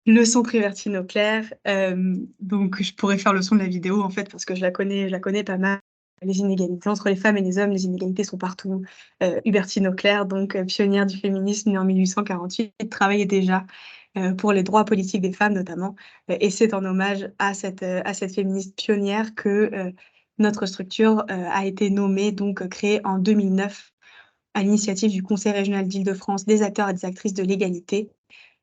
Le centre Hubertine Auclair, donc je pourrais faire le son de la vidéo en fait parce que je la connais pas mal. Les inégalités entre les femmes et les hommes, les inégalités sont partout. Hubertine Auclair, donc pionnière du féminisme, née en 1848, travaillait déjà pour les droits politiques des femmes notamment. Et c'est en hommage à cette féministe pionnière que notre structure a été nommée, donc créée en 2009 à l'initiative du Conseil régional d'Île-de-France des acteurs et des actrices de l'égalité.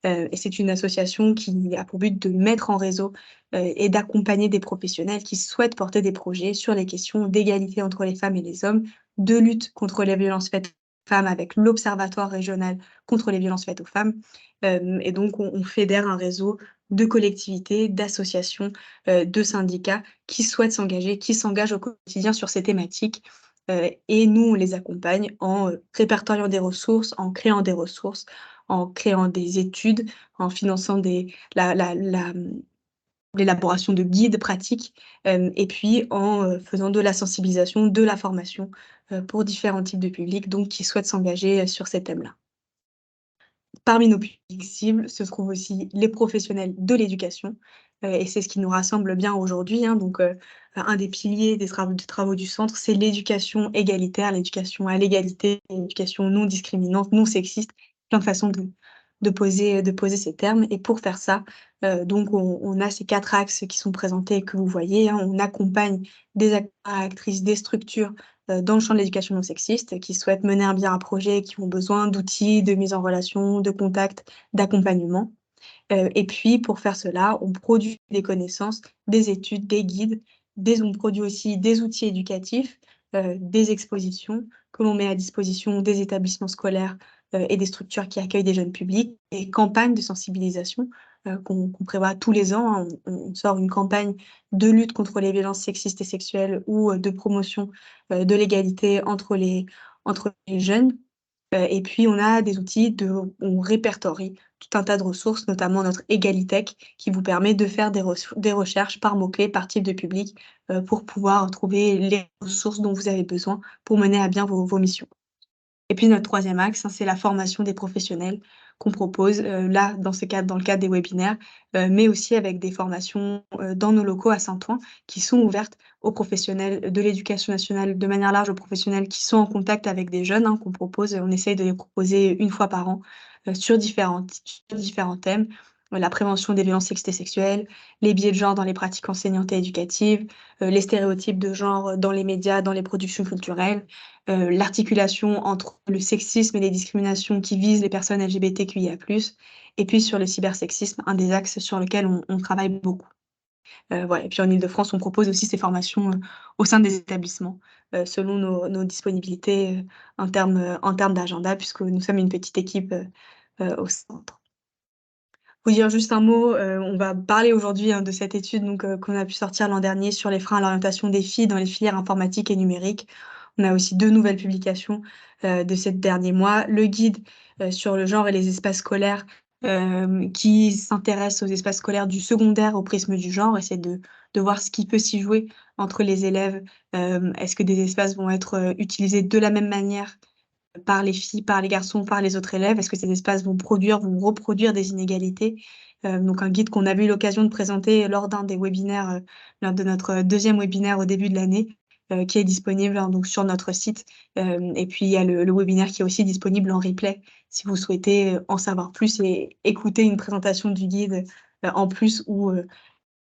Et c'est une association qui a pour but de mettre en réseau, et d'accompagner des professionnels qui souhaitent porter des projets sur les questions d'égalité entre les femmes et les hommes, de lutte contre les violences faites aux femmes avec l'Observatoire régional contre les violences faites aux femmes. Et donc on fédère un réseau de collectivités, d'associations, de syndicats qui souhaitent s'engager, qui s'engagent au quotidien sur ces thématiques. Et nous, on les accompagne en, répertoriant des ressources, en créant des ressources, en créant des études, en finançant l'élaboration de guides pratiques, et puis en, faisant de la sensibilisation, de la formation, pour différents types de publics donc qui souhaitent s'engager, sur ces thèmes-là. Parmi nos publics cibles se trouvent aussi les professionnels de l'éducation, et c'est ce qui nous rassemble bien aujourd'hui, hein, donc un des piliers des travaux du centre, c'est l'éducation égalitaire, l'éducation à l'égalité, l'éducation non discriminante, non sexiste, plein de façons de poser ces termes et pour faire ça, donc on a ces 4 axes qui sont présentés et que vous voyez, hein. On accompagne des acteurs et actrices, des structures, dans le champ de l'éducation non sexiste, qui souhaitent mener à bien un projet, qui ont besoin d'outils, de mise en relation, de contacts, d'accompagnement. Et puis pour faire cela, on produit des connaissances, des études, des guides, on produit aussi des outils éducatifs, des expositions que l'on met à disposition des établissements scolaires, et des structures qui accueillent des jeunes publics, des campagnes de sensibilisation, qu'on prévoit tous les ans, hein. On sort une campagne de lutte contre les violences sexistes et sexuelles ou, de promotion, de l'égalité entre les jeunes. Et puis on a des outils on répertorie tout un tas de ressources, notamment notre Egalitech, qui vous permet de faire des recherches par mots-clés, par type de public, pour pouvoir trouver les ressources dont vous avez besoin pour mener à bien vos missions. Et puis notre troisième axe, hein, c'est la formation des professionnels qu'on propose, là, dans le cadre des webinaires, mais aussi avec des formations, dans nos locaux à Saint-Ouen, qui sont ouvertes aux professionnels de l'éducation nationale, de manière large aux professionnels qui sont en contact avec des jeunes, hein, qu'on propose, on essaye de les proposer une fois par an, sur différents thèmes. La prévention des violences sexistes et sexuelles, les biais de genre dans les pratiques enseignantes et éducatives, les stéréotypes de genre dans les médias, dans les productions culturelles, l'articulation entre le sexisme et les discriminations qui visent les personnes LGBTQIA+, et puis sur le cybersexisme, un des axes sur lequel on travaille beaucoup. Voilà et puis en Île-de-France, on propose aussi ces formations, au sein des établissements, selon nos disponibilités, en termes d'agenda puisque nous sommes une petite équipe, au centre. Vous dire juste un mot, on va parler aujourd'hui, hein, de cette étude donc qu'on a pu sortir l'an dernier sur les freins à l'orientation des filles dans les filières informatiques et numériques. On a aussi 2 nouvelles publications, de ces derniers mois. Le guide, sur le genre et les espaces scolaires, qui s'intéresse aux espaces scolaires du secondaire au prisme du genre, essaie de voir ce qui peut s'y jouer entre les élèves. Est-ce que des espaces vont être, utilisés de la même manière par les filles, par les garçons, par les autres élèves? Est-ce que ces espaces vont reproduire des inégalités? Donc un guide qu'on avait eu l'occasion de présenter lors d'un des webinaires, lors de notre, 2e webinaire au début de l'année, qui est disponible, hein, donc sur notre site. Et puis il y a le webinaire qui est aussi disponible en replay si vous souhaitez, en savoir plus et écouter une présentation du guide, en plus ou,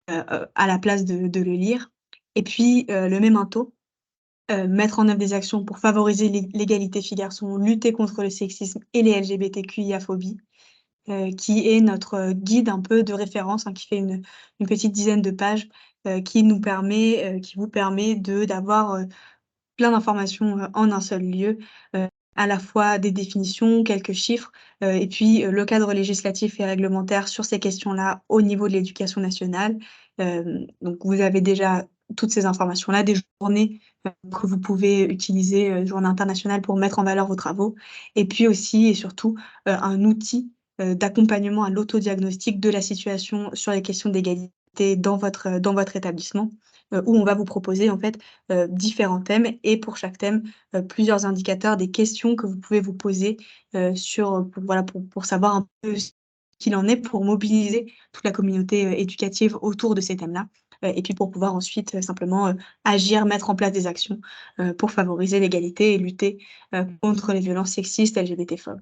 à la place de le lire. Et puis, le Memento, mettre en œuvre des actions pour favoriser l'égalité filles-garçons, lutter contre le sexisme et les LGBTQIA-phobies, qui est notre, guide un peu de référence, hein, qui fait une petite dizaine de pages, qui vous permet d'avoir, plein d'informations, en un seul lieu, à la fois des définitions, quelques chiffres, et puis, le cadre législatif et réglementaire sur ces questions-là au niveau de l'éducation nationale. Donc vous avez déjà toutes ces informations-là, des journées, que vous pouvez utiliser, journée internationale pour mettre en valeur vos travaux et puis aussi et surtout, un outil, d'accompagnement à l'autodiagnostic de la situation sur les questions d'égalité dans votre établissement, où on va vous proposer en fait, différents thèmes et pour chaque thème, plusieurs indicateurs, des questions que vous pouvez vous poser, pour voilà, pour savoir un peu qu'il en est pour mobiliser toute la communauté, éducative autour de ces thèmes-là, et puis pour pouvoir ensuite, simplement, agir, mettre en place des actions, pour favoriser l'égalité et lutter, contre les violences sexistes, LGBT-phobes.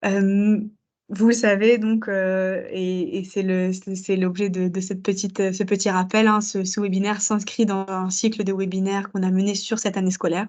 Hem, vous le savez donc, et c'est l'objet de cette petite, ce petit rappel, hein, ce webinaire s'inscrit dans un cycle de webinaires qu'on a mené sur cette année scolaire.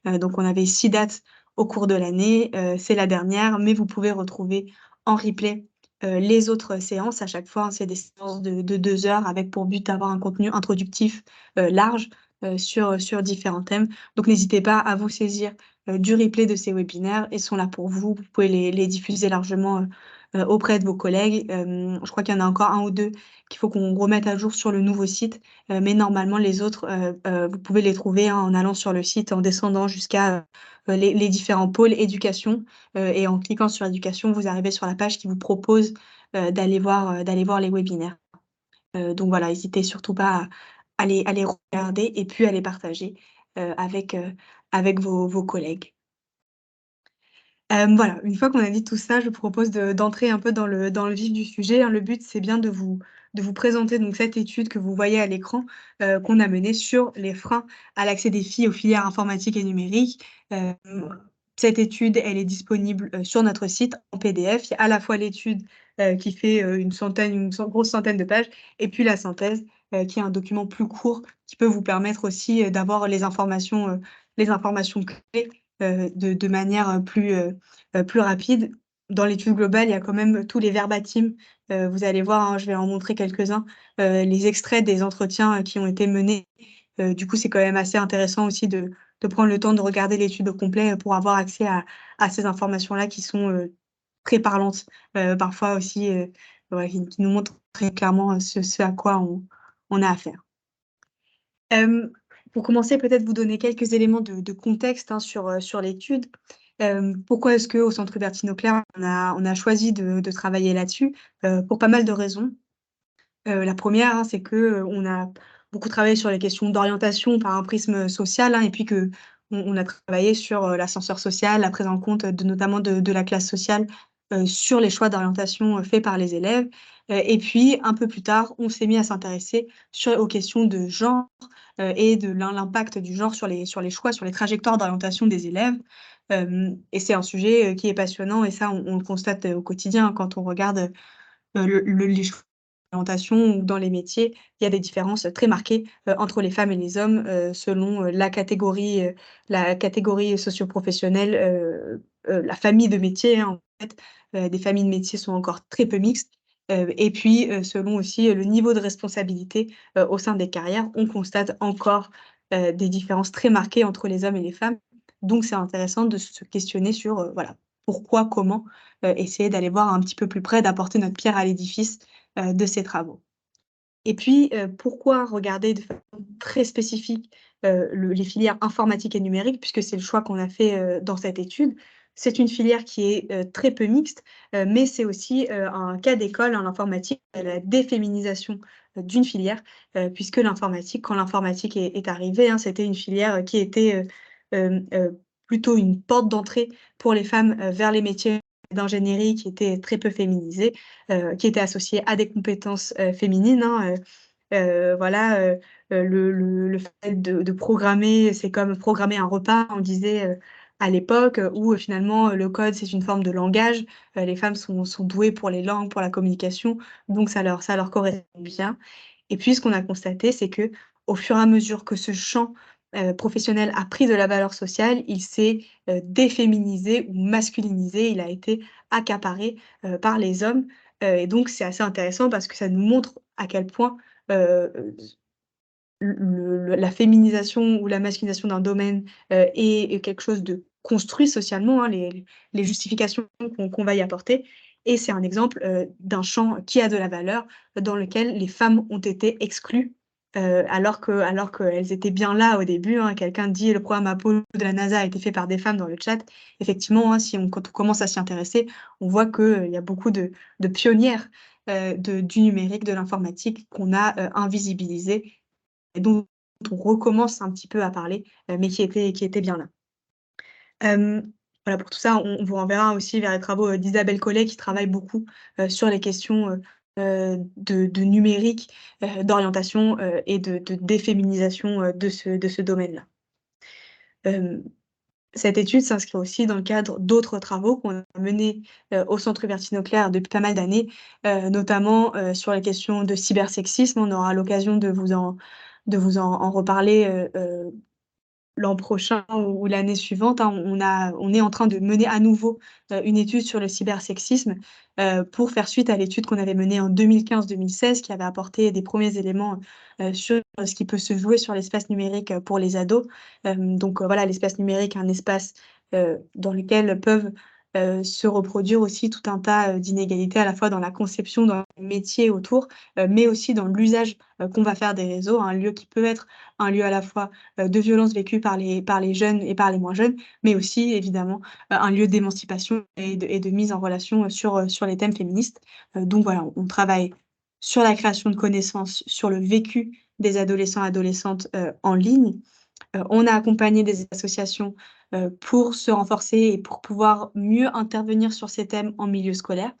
Donc on avait 6 dates au cours de l'année, c'est la dernière, mais vous pouvez retrouver en replay, les autres séances à chaque fois, hein. C'est des séances de 2 heures avec pour but d'avoir un contenu introductif, large, sur différents thèmes. Donc n'hésitez pas à vous saisir, du replay de ces webinaires. Ils sont là pour vous. Vous pouvez les diffuser largement, auprès de vos collègues. Je crois qu'il y en a encore un ou 2 qu'il faut qu'on remette à jour sur le nouveau site, mais normalement les autres, vous pouvez les trouver, hein, en allant sur le site, en descendant jusqu'à, les différents pôles éducation, et en cliquant sur éducation, vous arrivez sur la page qui vous propose, d'aller voir les webinaires. Donc voilà, hésitez surtout pas à les regarder et puis à les partager, avec vos collègues. Voilà, une fois qu'on a dit tout ça, je propose d'entrer un peu dans le vif du sujet, hein. Le but, c'est bien de vous présenter donc cette étude que vous voyez à l'écran, qu'on a menée sur les freins à l'accès des filles aux filières informatiques et numériques. Hem, cette étude, elle est disponible, sur notre site en PDF. Il y a à la fois l'étude, qui fait, une grosse centaine de pages et puis la synthèse, qui est un document plus court qui peut vous permettre aussi, d'avoir les informations clés, de manière, plus rapide. Dans l'étude globale, il y a quand même tous les verbatims, vous allez voir, hein, je vais en montrer quelques-uns, les extraits des entretiens, qui ont été menés. Du coup, c'est quand même assez intéressant aussi de prendre le temps de regarder l'étude au complet, pour avoir accès à ces informations-là qui sont, très parlantes, parfois aussi, ouais, qui nous montrent très clairement, ce à quoi on a affaire. Hem, pour commencer, peut-être vous donner quelques éléments de contexte, hein, sur l'étude. Pourquoi est-ce qu'au Centre Hubertine Auclair, on a choisi de travailler là-dessus? Pour pas mal de raisons. La première, hein, c'est qu'on a beaucoup travaillé sur les questions d'orientation par un prisme, social, hein, et puis qu'on a travaillé sur, l'ascenseur social, la prise en compte de notamment de la classe sociale, sur les choix d'orientation, faits par les élèves. Et puis un peu plus tard, on s'est mis à s'intéresser aux questions de genre, et de l'impact du genre sur les choix, sur les trajectoires d'orientation des élèves. Et c'est un sujet, qui est passionnant et ça on le constate, au quotidien hein, quand on regarde, les choix d'orientation ou dans les métiers, il y a des différences très marquées, entre les femmes et les hommes, selon, la catégorie socio-professionnelle, la famille de métiers, hein, en fait. Des familles de métiers sont encore très peu mixtes, et puis, selon aussi, le niveau de responsabilité, au sein des carrières, on constate encore, des différences très marquées entre les hommes et les femmes. Donc c'est intéressant de se questionner sur, voilà, pourquoi, comment, essayer d'aller voir un petit peu plus près, d'apporter notre pierre à l'édifice, de ces travaux. Et puis, pourquoi regarder de façon très spécifique, les filières informatique et numérique? Puisque c'est le choix qu'on a fait, dans cette étude. C'est une filière qui est, très peu mixte, mais c'est aussi, un cas d'école en informatique, la déféminisation, d'une filière, puisque quand l'informatique est arrivée, hein, c'était une filière, qui était, plutôt une porte d'entrée pour les femmes, vers les métiers d'ingénierie qui étaient très peu féminisés, qui étaient associés à des compétences, féminines, hein, voilà, le fait de programmer, c'est comme programmer un repas, on disait, à l'époque, où, finalement, le code, c'est une forme de langage. Les femmes sont douées pour les langues, pour la communication, donc ça leur correspond bien. Et puis ce qu'on a constaté, c'est que au fur et à mesure que ce champ, professionnel a pris de la valeur sociale, il s'est, déféminisé ou masculinisé. Il a été accaparé, par les hommes, et donc c'est assez intéressant parce que ça nous montre à quel point, heu, la féminisation ou la masculinisation d'un domaine, est quelque chose de construit socialement, hein, les justifications qu'on va y apporter et c'est un exemple, d'un champ qui a de la valeur, dans lequel les femmes ont été exclues, alors qu'elles étaient bien là au début, hein. Quelqu'un dit: «Le programme Apollo de la NASA a été fait par des femmes» dans le chat. Effectivement, hein, si on quand on commence à s'y intéresser, on voit qu'il y a beaucoup de pionnières, du numérique, de l'informatique qu'on a, invisibilisées et dont on recommence un petit peu à parler, mais qui était bien là. Hem, Voilà, pour tout ça, on vous renverra aussi vers les travaux, d'Isabelle Collet qui travaille beaucoup, sur les questions, de numérique, d'orientation, et de déféminisation, de ce domaine-là. Hem, Cette étude s'inscrit aussi dans le cadre d'autres travaux qu'on a menés, au Centre Vertinoclair depuis pas mal d'années, notamment, sur les questions de cybersexisme. On aura l'occasion de vous en reparler, l'an prochain ou l'année suivante, hein. On est en train de mener à nouveau, une étude sur le cybersexisme, pour faire suite à l'étude qu'on avait menée en 2015-2016 qui avait apporté des premiers éléments, sur ce qui peut se jouer sur l'espace numérique, pour les ados. Donc, voilà, l'espace numérique, un espace, dans lequel peuvent, se reproduire aussi tout un tas, d'inégalités à la fois dans la conception, dans les métiers autour, mais aussi dans l'usage, qu'on va faire des réseaux. Un lieu qui peut être un lieu à la fois, de violences vécues par les jeunes et par les moins jeunes, mais aussi évidemment, un lieu d'émancipation et de mise en relation, sur les thèmes féministes. Donc voilà, on travaille sur la création de connaissances, sur le vécu des adolescents, adolescentes, en ligne. On a accompagné des associations, pour se renforcer et pour pouvoir mieux intervenir sur ces thèmes en milieu scolaire.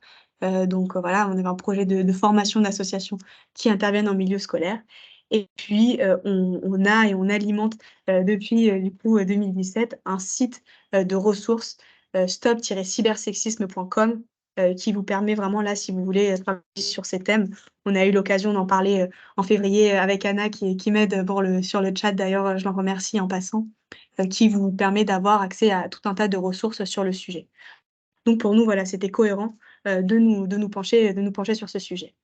Donc, voilà, on avait un projet de formation d'associations qui interviennent en milieu scolaire et puis, on a et on alimente, depuis, du coup, 2017 un site, de ressources, stop-cybersexisme.com, qui vous permet vraiment là, si vous voulez, travailler sur ces thèmes. On a eu l'occasion d'en parler, en février, avec Anna qui m'aide pour le sur le chat d'ailleurs, je l'en remercie en passant, qui vous permet d'avoir accès à tout un tas de ressources sur le sujet. Donc pour nous, voilà, c'était cohérent, de nous pencher sur ce sujet.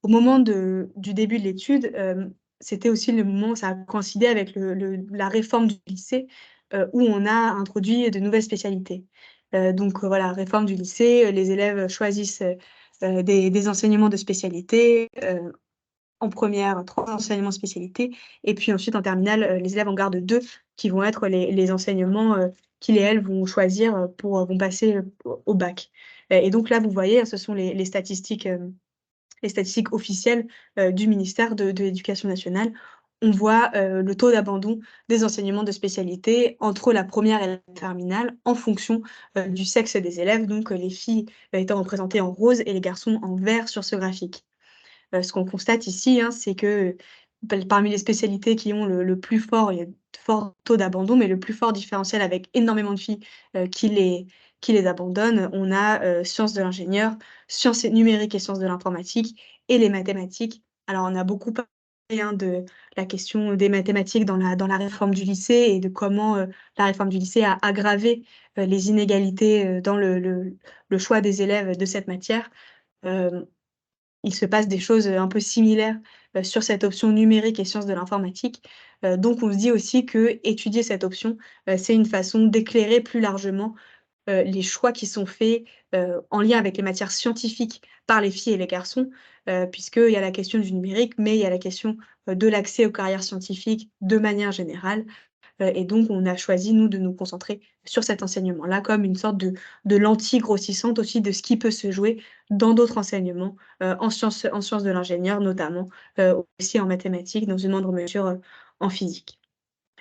Au moment du début de l'étude, c'était aussi le moment, ça a coïncidé avec la réforme du lycée, où on a introduit de nouvelles spécialités. Donc, voilà, réforme du lycée, les élèves choisissent, des enseignements de spécialité, en première, 3 enseignements spécialités et puis ensuite en terminale, les élèves en gardent 2 qui vont être les enseignements, qu'ils et elles vont choisir, vont passer, au bac. Et donc là, vous voyez, hein, ce sont les statistiques officielles, du ministère de l'Éducation nationale. On voit, le taux d'abandon des enseignements de spécialité entre la première et la terminale en fonction, du sexe des élèves, donc les filles, étant représentées en rose et les garçons en vert sur ce graphique. Ce qu'on constate ici, hein, c'est que, parmi les spécialités qui ont le plus fort, il y a de forts taux d'abandon, mais le plus fort différentiel avec énormément de filles, qui les abandonnent, on a, sciences de l'ingénieur, sciences et numériques et sciences de l'informatique et les mathématiques. Alors on a beaucoup parlé, hein, de la question des mathématiques dans la réforme du lycée et de comment, la réforme du lycée a aggravé, les inégalités, dans le choix des élèves de cette matière. Hem Il se passe des choses, un peu similaires, sur cette option numérique et sciences de l'informatique. Donc on se dit aussi qu'étudier cette option, c'est une façon d'éclairer plus largement, les choix qui sont faits, en lien avec les matières scientifiques par les filles et les garçons, puisqu'il y a la question du numérique, mais il y a la question, de l'accès aux carrières scientifiques de manière générale. Et donc on a choisi, nous, de nous concentrer sur cet enseignement-là comme une sorte de lentille grossissante aussi de ce qui peut se jouer dans d'autres enseignements, en sciences de l'ingénieur notamment, aussi en mathématiques, dans une moindre mesure, en physique.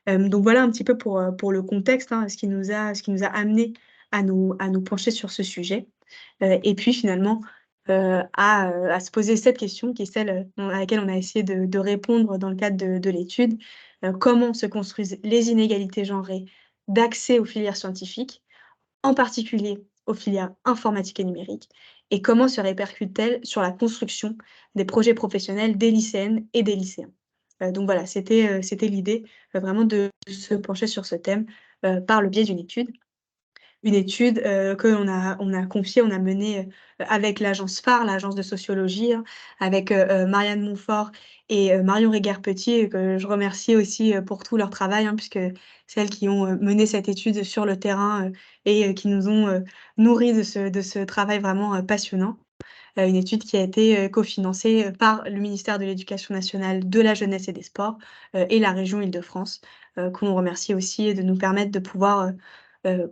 Donc voilà un petit peu pour le contexte, hein, ce qui nous a amenés à nous pencher sur ce sujet. Et puis finalement, à se poser cette question qui est celle, à laquelle on a essayé de répondre dans le cadre de l'étude. Comment se construisent les inégalités genrées d'accès aux filières scientifiques, en particulier aux filières informatique et numérique? Et comment se répercutent-elles sur la construction des projets professionnels des lycéennes et des lycéens? Donc voilà, c'était l'idée, vraiment de se pencher sur ce thème, par le biais d'une étude. Une étude, qu'on a confiée, on a menée, avec l'agence phare, l'agence de sociologie, hein, avec, Marianne Montfort et Marion Réguer-Petit, que je remercie aussi, pour tout leur travail, hein, puisque c'est elles qui ont, mené cette étude sur le terrain, et qui nous ont, nourris de ce travail vraiment, passionnant. Une étude qui a été, cofinancée, par le ministère de l'Éducation nationale, de la jeunesse et des sports, et la région Île-de-France, qu'on remercie aussi de nous permettre de pouvoir,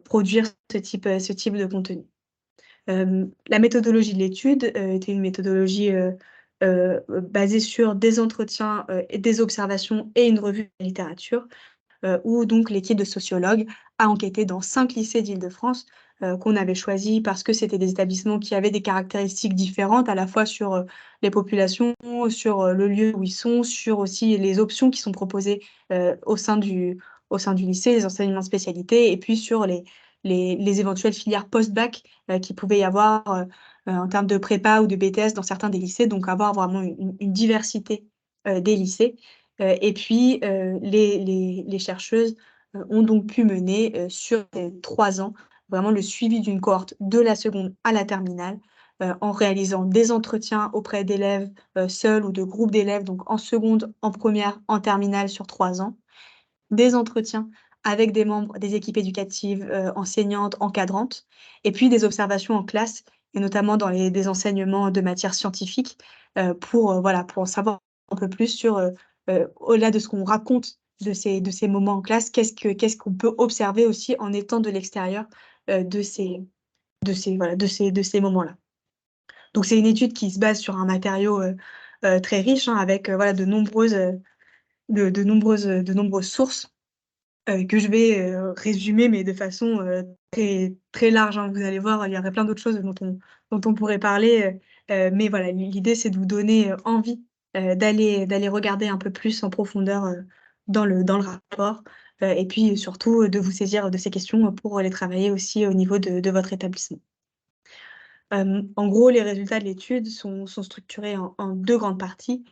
produire ce type de contenu. La méthodologie de l'étude, était une méthodologie, basée sur des entretiens, et des observations et une revue de littérature. où donc l'équipe de sociologues a enquêté dans 5 lycées d'Île-de-France, qu'on avait choisis parce que c'était des établissements qui avaient des caractéristiques différentes, à la fois sur, les populations, sur, le lieu où ils sont, sur aussi les options qui sont proposées, au sein du lycée, les enseignements de spécialité et puis sur les éventuelles filières post-bac, qu'il pouvait y avoir, en termes de prépa ou de BTS dans certains des lycées, donc avoir vraiment une diversité, des lycées. Et puis, les chercheuses, ont donc pu mener, sur les 3 ans, vraiment le suivi d'une cohorte de la seconde à la terminale, en réalisant des entretiens auprès d'élèves, seuls ou de groupes d'élèves, donc en seconde, en première, en terminale sur 3 ans. Des entretiens avec des membres des équipes éducatives, enseignantes, encadrantes et puis des observations en classe et notamment dans des enseignements de matières scientifiques, pour, voilà, pour en savoir un peu plus sur, au-delà de ce qu'on raconte de ces moments en classe, qu'est-ce qu'on peut observer aussi en étant de l'extérieur, de ces moments-là. Donc c'est une étude qui se base sur un matériau, très riche, hein, avec, voilà, de nombreuses sources. Que je vais, résumer, mais de façon, très très large, hein. Vous allez voir, il y aurait plein d'autres choses dont on pourrait parler, mais voilà, l'idée, c'est de vous donner, envie, d'aller regarder un peu plus en profondeur, dans le rapport, et puis surtout, de vous saisir de ces questions, pour les travailler aussi au niveau de votre établissement. En gros, les résultats de l'étude sont structurés en 2 grandes parties.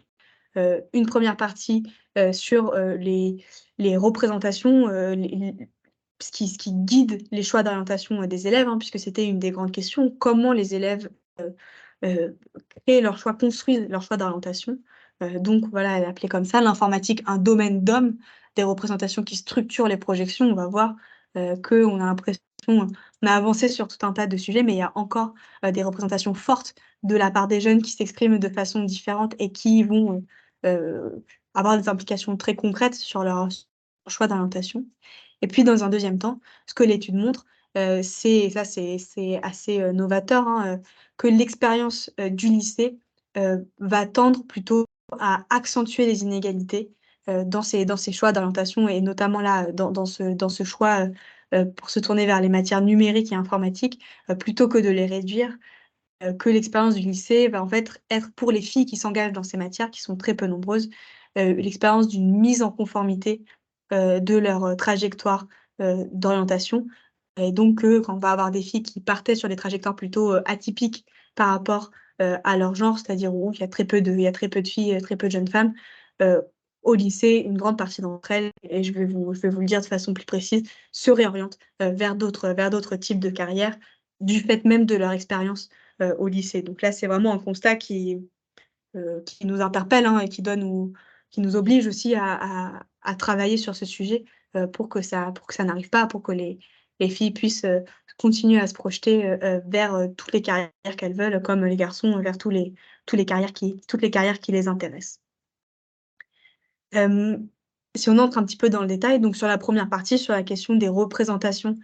Une première partie, sur, les représentations, les ce qui guide les choix d'orientation, des élèves, hein, puisque c'était une des grandes questions. Comment les élèves, heu, créent leurs choix, construisent leurs choix d'orientation. Donc voilà, elle est appelée comme ça, l'informatique, un domaine d'homme, des représentations qui structurent les projections. On va voir, qu'on a l'impression on a avancé sur tout un tas de sujets, mais il y a encore, des représentations fortes de la part des jeunes qui s'expriment de façon différente et qui vont, avoir des implications très concrètes sur leur choix d'orientation. Et puis dans un deuxième temps, ce que l'étude montre, c'est assez, novateur, hein, que l'expérience, du lycée, va tendre plutôt à accentuer les inégalités, dans ces choix d'orientation et notamment là, dans ce choix, pour se tourner vers les matières numériques et informatiques, plutôt que de les réduire, que l'expérience du lycée va en fait être pour les filles qui s'engagent dans ces matières, qui sont très peu nombreuses, l'expérience d'une mise en conformité, de leur, trajectoire, d'orientation et donc quand on va avoir des filles qui partaient sur des trajectoires plutôt, atypiques par rapport, à leur genre, c'est-à-dire où il y a très peu de filles, très peu de jeunes femmes, heu, au lycée, une grande partie d'entre elles et je vais vous le dire de façon plus précise, se réorientent, vers d'autres types de carrières, du fait même de leur expérience, au lycée. Donc là, c'est vraiment un constat qui nous interpelle, hein, et qui nous oblige aussi à travailler sur ce sujet, pour que ça n'arrive pas, pour que les filles puissent, continuer à se projeter, vers, toutes les carrières qu'elles veulent, comme les garçons vers toutes les carrières qui les intéressent. Hem, Si on entre un petit peu dans le détail, donc sur la première partie, sur la question des représentations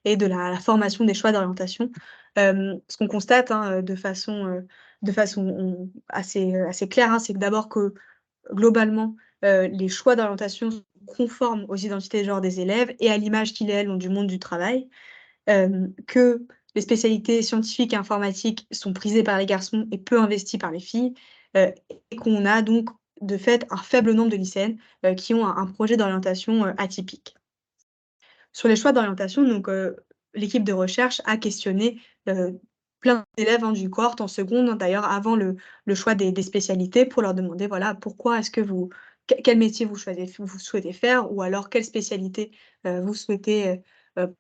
et de la formation des choix d'orientation. Ce qu'on constate, hein, de façon assez claire, hein, c'est que d'abord que globalement, les choix d'orientation sont conformes aux identités de genre des élèves et à l'image qu'ils et elles ont du monde du travail. Que les spécialités scientifiques et informatiques sont prisées par les garçons et peu investies par les filles, et qu'on a donc de fait un faible nombre de lycéennes, qui ont un projet d'orientation, atypique. Sur les choix d'orientation, donc l'équipe de recherche a questionné, heu, plein d'élèves, hein, d'une cohorte en seconde, hein, d'ailleurs avant le choix des spécialités pour leur demander, voilà: «Pourquoi est-ce que quel métier vous souhaitez faire?» ou alors «Quelle spécialité, vous souhaitez,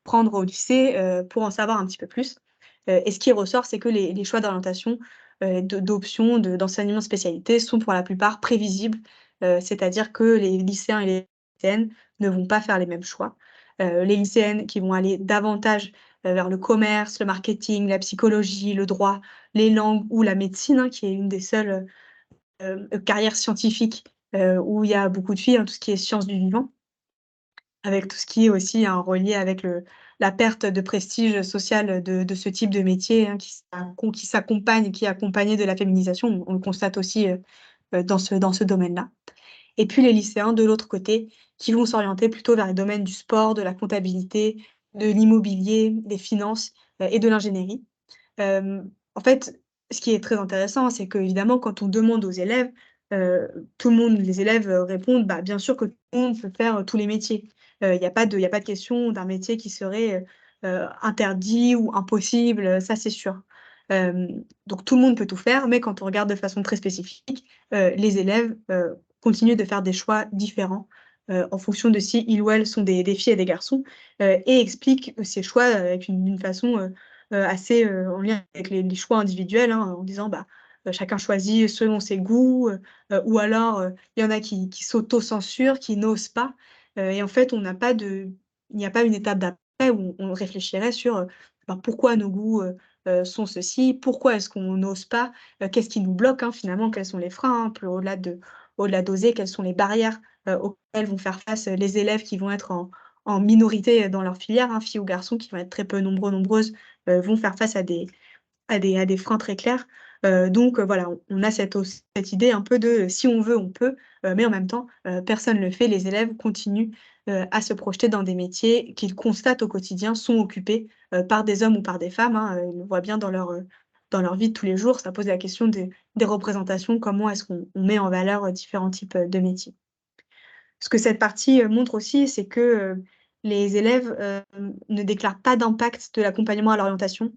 prendre au lycée?» Pour en savoir un petit peu plus. Et ce qui ressort, c'est que les choix d'orientation, d'options, d'enseignement de spécialité sont pour la plupart prévisibles, c'est-à-dire que les lycéens et les lycéennes ne vont pas faire les mêmes choix. Les lycéennes qui vont aller davantage, vers le commerce, le marketing, la psychologie, le droit, les langues ou la médecine, hein, qui est une des seules, carrières scientifiques, où il y a beaucoup de filles, hein, tout ce qui est sciences du vivant, avec tout ce qui est aussi, hein, relié avec la perte de prestige social, de ce type de métier, hein, qui s'accompagne, qui est accompagné de la féminisation. On le constate aussi, dans ce domaine-là. et puis les lycéens de l'autre côté, qui vont s'orienter plutôt vers les domaines du sport, de la comptabilité, de l'immobilier, des finances, et de l'ingénierie. En fait, ce qui est très intéressant, c'est qu'évidemment, quand on demande aux élèves, tout le monde les élèves, répondent: «Bah, bien sûr que tout le monde peut faire, tous les métiers». Il y a pas de question d'un métier qui serait, interdit ou impossible, ça c'est sûr. Donc tout le monde peut tout faire, mais quand on regarde de façon très spécifique, les élèves, continuent de faire des choix différents, en fonction de si ils ou elles sont des filles et des garçons, et expliquent ces choix, avec d'une façon, assez, en lien avec les choix individuels, hein, en disant, bah, chacun choisit selon ses goûts, ou alors, il y en a qui s'auto-censurent, qui n'osent pas, et en fait, il n'y a pas une étape d'après où on réfléchirait sur, ben, pourquoi nos goûts, sont ceux-ci? Pourquoi est-ce qu'on n'ose pas? Qu'est-ce qui nous bloque, hein, finalement? Quels sont les freins, hein, plus au-delà d'oser, quelles sont les barrières, auxquelles vont faire face, les élèves qui vont être en minorité, dans leur filière, hein, filles ou garçons qui vont être très peu nombreux, nombreuses, vont faire face à des freins très clairs. Donc voilà, on a cette idée un peu de, si on veut, on peut, mais en même temps, personne ne le fait. Les élèves continuent, à se projeter dans des métiers qu'ils constatent au quotidien sont occupés, par des hommes ou par des femmes, hein, ils le voient bien dans leur vie de tous les jours. Ça pose la question des représentations, comment est-ce qu'on met en valeur, différents types, de métiers. Ce que cette partie, montre aussi, c'est que, les élèves, ne déclarent pas d'impact de l'accompagnement à l'orientation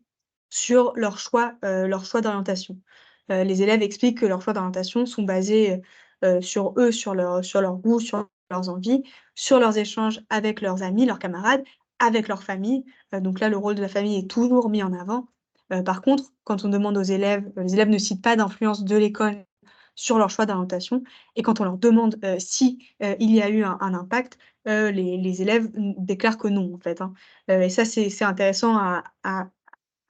sur leur choix d'orientation. Les élèves expliquent que leurs choix d'orientation sont basés, sur eux, sur leurs goûts, sur leurs envies, sur leurs échanges avec leurs amis, leurs camarades, avec leur famille. Donc là, le rôle de la famille est toujours mis en avant. Par contre, quand on demande aux élèves, les élèves ne citent pas d'influence de l'école sur leur choix d'orientation, et quand on leur demande, si, il y a eu un impact, les élèves déclarent que non, en fait, hein. Et ça, c'est intéressant à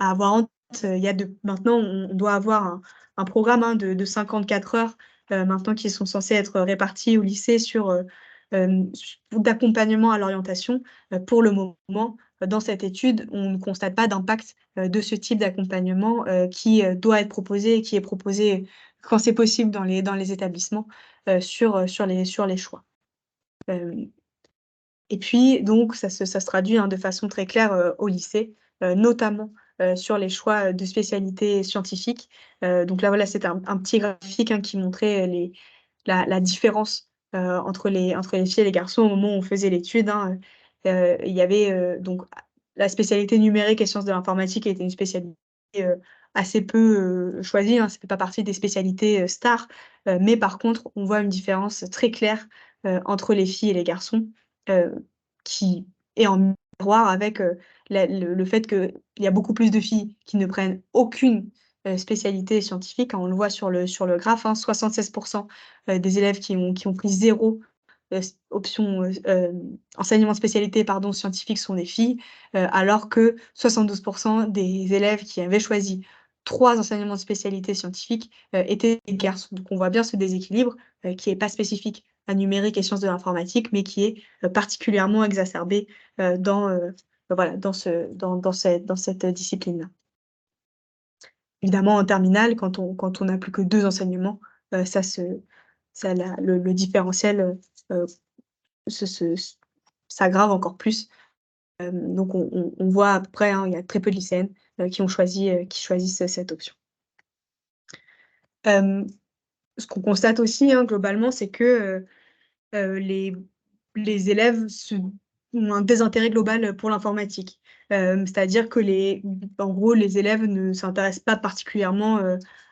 avoir en tête. Il y a de maintenant, on doit avoir un programme, hein, de 54 heures, maintenant qui sont censés être répartis au lycée sur, d'accompagnement à l'orientation. Pour le moment, dans cette étude, on ne constate pas d'impact, de ce type d'accompagnement, qui, doit être proposé et qui est proposé quand c'est possible dans les établissements, sur les choix. Hem Et puis donc ça se traduit, hein, de façon très claire, au lycée, notamment, sur les choix, de spécialités scientifiques. Donc là, voilà, c'était un petit graphique, hein, qui montrait, la différence, entre les filles et les garçons au moment où on faisait l'étude, hein. Il y avait, donc la spécialité numérique et sciences de l'informatique était une spécialité, assez peu, choisie, hein. Ça fait pas partie des spécialités, stars, mais par contre, on voit une différence très claire, entre les filles et les garçons, heu, qui est en miroir avec, le fait qu'il y a beaucoup plus de filles qui ne prennent aucune, spécialité scientifique, hein. On le voit sur le graphe, hein, 76 des élèves qui ont pris 0 option, enseignement de spécialité, pardon, scientifique, sont des filles, alors que 72 des élèves qui avaient choisi 3 enseignements de spécialité scientifique, étaient des garçons. Donc on voit bien ce déséquilibre, qui est pas spécifique à numérique et sciences de l'informatique, mais qui est, particulièrement exacerbé, voilà, dans cette discipline-là. Évidemment, en terminale, quand on n'a plus que 2 enseignements, ça se ça la le différentiel, se se s s'aggrave encore plus. Donc on voit à peu près, hein, il y a très peu de lycéennes, qui choisissent cette option. Hem, Ce qu'on constate aussi, hein, globalement, c'est que, les élèves ont un désintérêt global pour l'informatique. C'est-à-dire que en gros, les élèves ne s'intéressent pas particulièrement,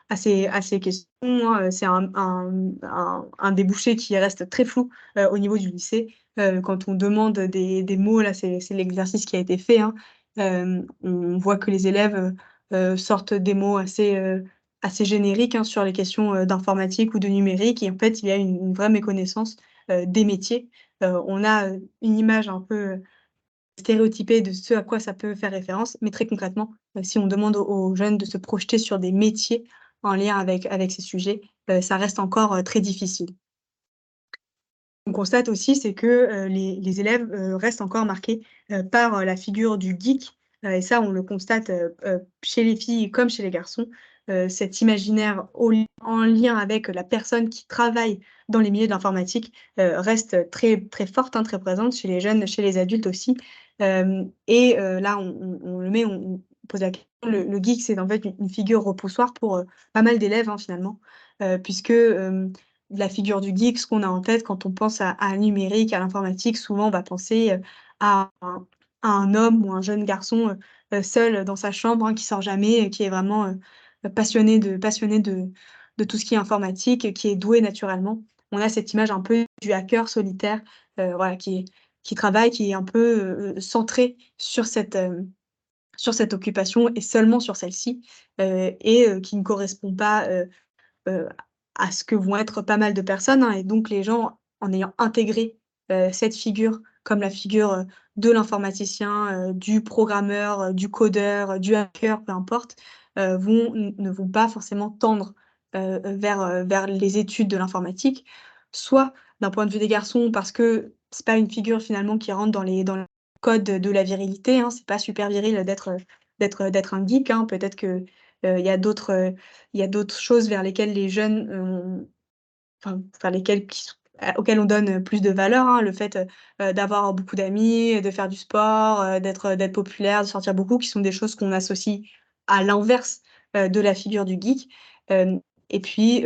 à ces questions, hein, c'est un débouché qui reste très flou, au niveau du lycée. Quand on demande des mots, là, c'est l'exercice qui a été fait, hein. On voit que les élèves, sortent des mots assez génériques, hein, sur les questions, d'informatique ou de numérique, et en fait, il y a une vraie méconnaissance, des métiers. On a, une image un peu, stéréotypée de ce à quoi ça peut faire référence, mais très concrètement, si on demande aux jeunes de se projeter sur des métiers en lien avec ces sujets, ça reste encore, très difficile. On constate aussi, c'est que, les élèves, restent encore marqués, par, la figure du geek, et ça, on le constate, chez les filles comme chez les garçons. Cet imaginaire en lien avec la personne qui travaille, dans les milieux de l'informatique, reste très très forte, hein, très présente chez les jeunes, chez les adultes aussi. Là, on le met, on pose la question, le geek, c'est en fait une figure repoussoir pour, pas mal d'élèves, hein, finalement, puisque, la figure du geek, ce qu'on a en tête quand on pense à un numérique, à l'informatique, souvent on va penser, à un homme ou un jeune garçon, seul dans sa chambre, hein, qui sort jamais, qui est vraiment, passionné de tout ce qui est informatique, qui est doué naturellement. On a cette image un peu du hacker solitaire, voilà, qui travaille, qui est un peu, centré sur cette occupation et seulement sur celle-ci, qui ne correspond pas, heu, à ce que vont être pas mal de personnes, hein, et donc les gens, en ayant intégré, cette figure comme la figure, de l'informaticien, du programmeur, du codeur, du hacker, peu importe, ne vont pas forcément tendre, vers les études de l'informatique. Soit d'un point de vue des garçons parce que c'est pas une figure finalement qui rentre dans les codes de la virilité, hein. C'est pas super viril d'être un geek, hein. Peut-être que, il y a d'autres choses vers lesquelles les jeunes, enfin, vers lesquelles auxquelles on donne, plus de valeur, hein. Le fait, d'avoir beaucoup d'amis, de faire du sport, d'être populaire, de sortir beaucoup, qui sont des choses qu'on associe à l'inverse, de la figure du geek. Hem et puis,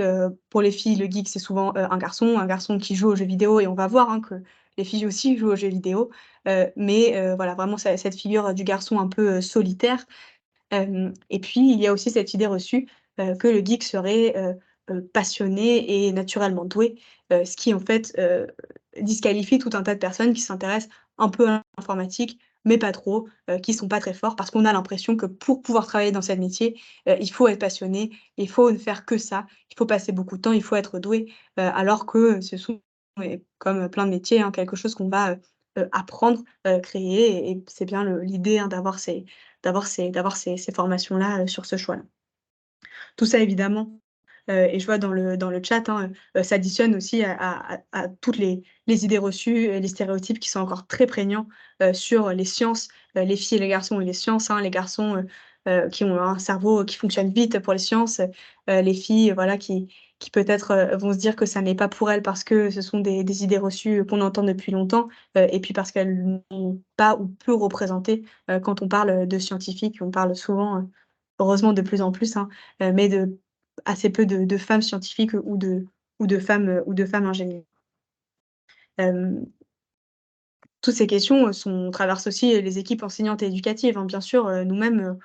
pour les filles, le geek, c'est souvent, un garçon qui joue aux jeux vidéo, et on va voir, hein, que les filles aussi jouent aux jeux vidéo. Voilà, vraiment cette figure, du garçon un peu, solitaire. Et puis il y a aussi cette idée reçue, que le geek serait, passionné et naturellement doué, ce qui en fait, disqualifie tout un tas de personnes qui s'intéressent un peu à l'informatique, mais pas trop, qui sont pas très forts parce qu'on a l'impression que pour pouvoir travailler dans ce métier, il faut être passionné, il faut ne faire que ça, il faut passer beaucoup de temps, il faut être doué, alors que ce sont, comme plein de métiers, hein, quelque chose qu'on va, apprendre, créer, et c'est bien l'idée, hein, d'avoir ces formations-là, sur ce choix-là. Tout ça évidemment, et je vois dans le chat, hein, s'additionne aussi à toutes les idées reçues et les stéréotypes qui sont encore très prégnants, sur les sciences, les filles et les garçons et les sciences, hein. Les garçons, qui ont un cerveau qui fonctionne vite pour les sciences, les filles, voilà, qui peut-être, vont se dire que ça n'est pas pour elles parce que ce sont des idées reçues qu'on entend depuis longtemps, et puis parce qu'elles n'ont pas ou peu représenté, quand on parle, de scientifiques, on parle souvent, heureusement de plus en plus, hein, mais de assez peu de femmes scientifiques ou de femmes ingénieures. Hem, Toutes ces questions, traversent aussi, les équipes enseignantes et éducatives, hein. Bien sûr, nous-mêmes,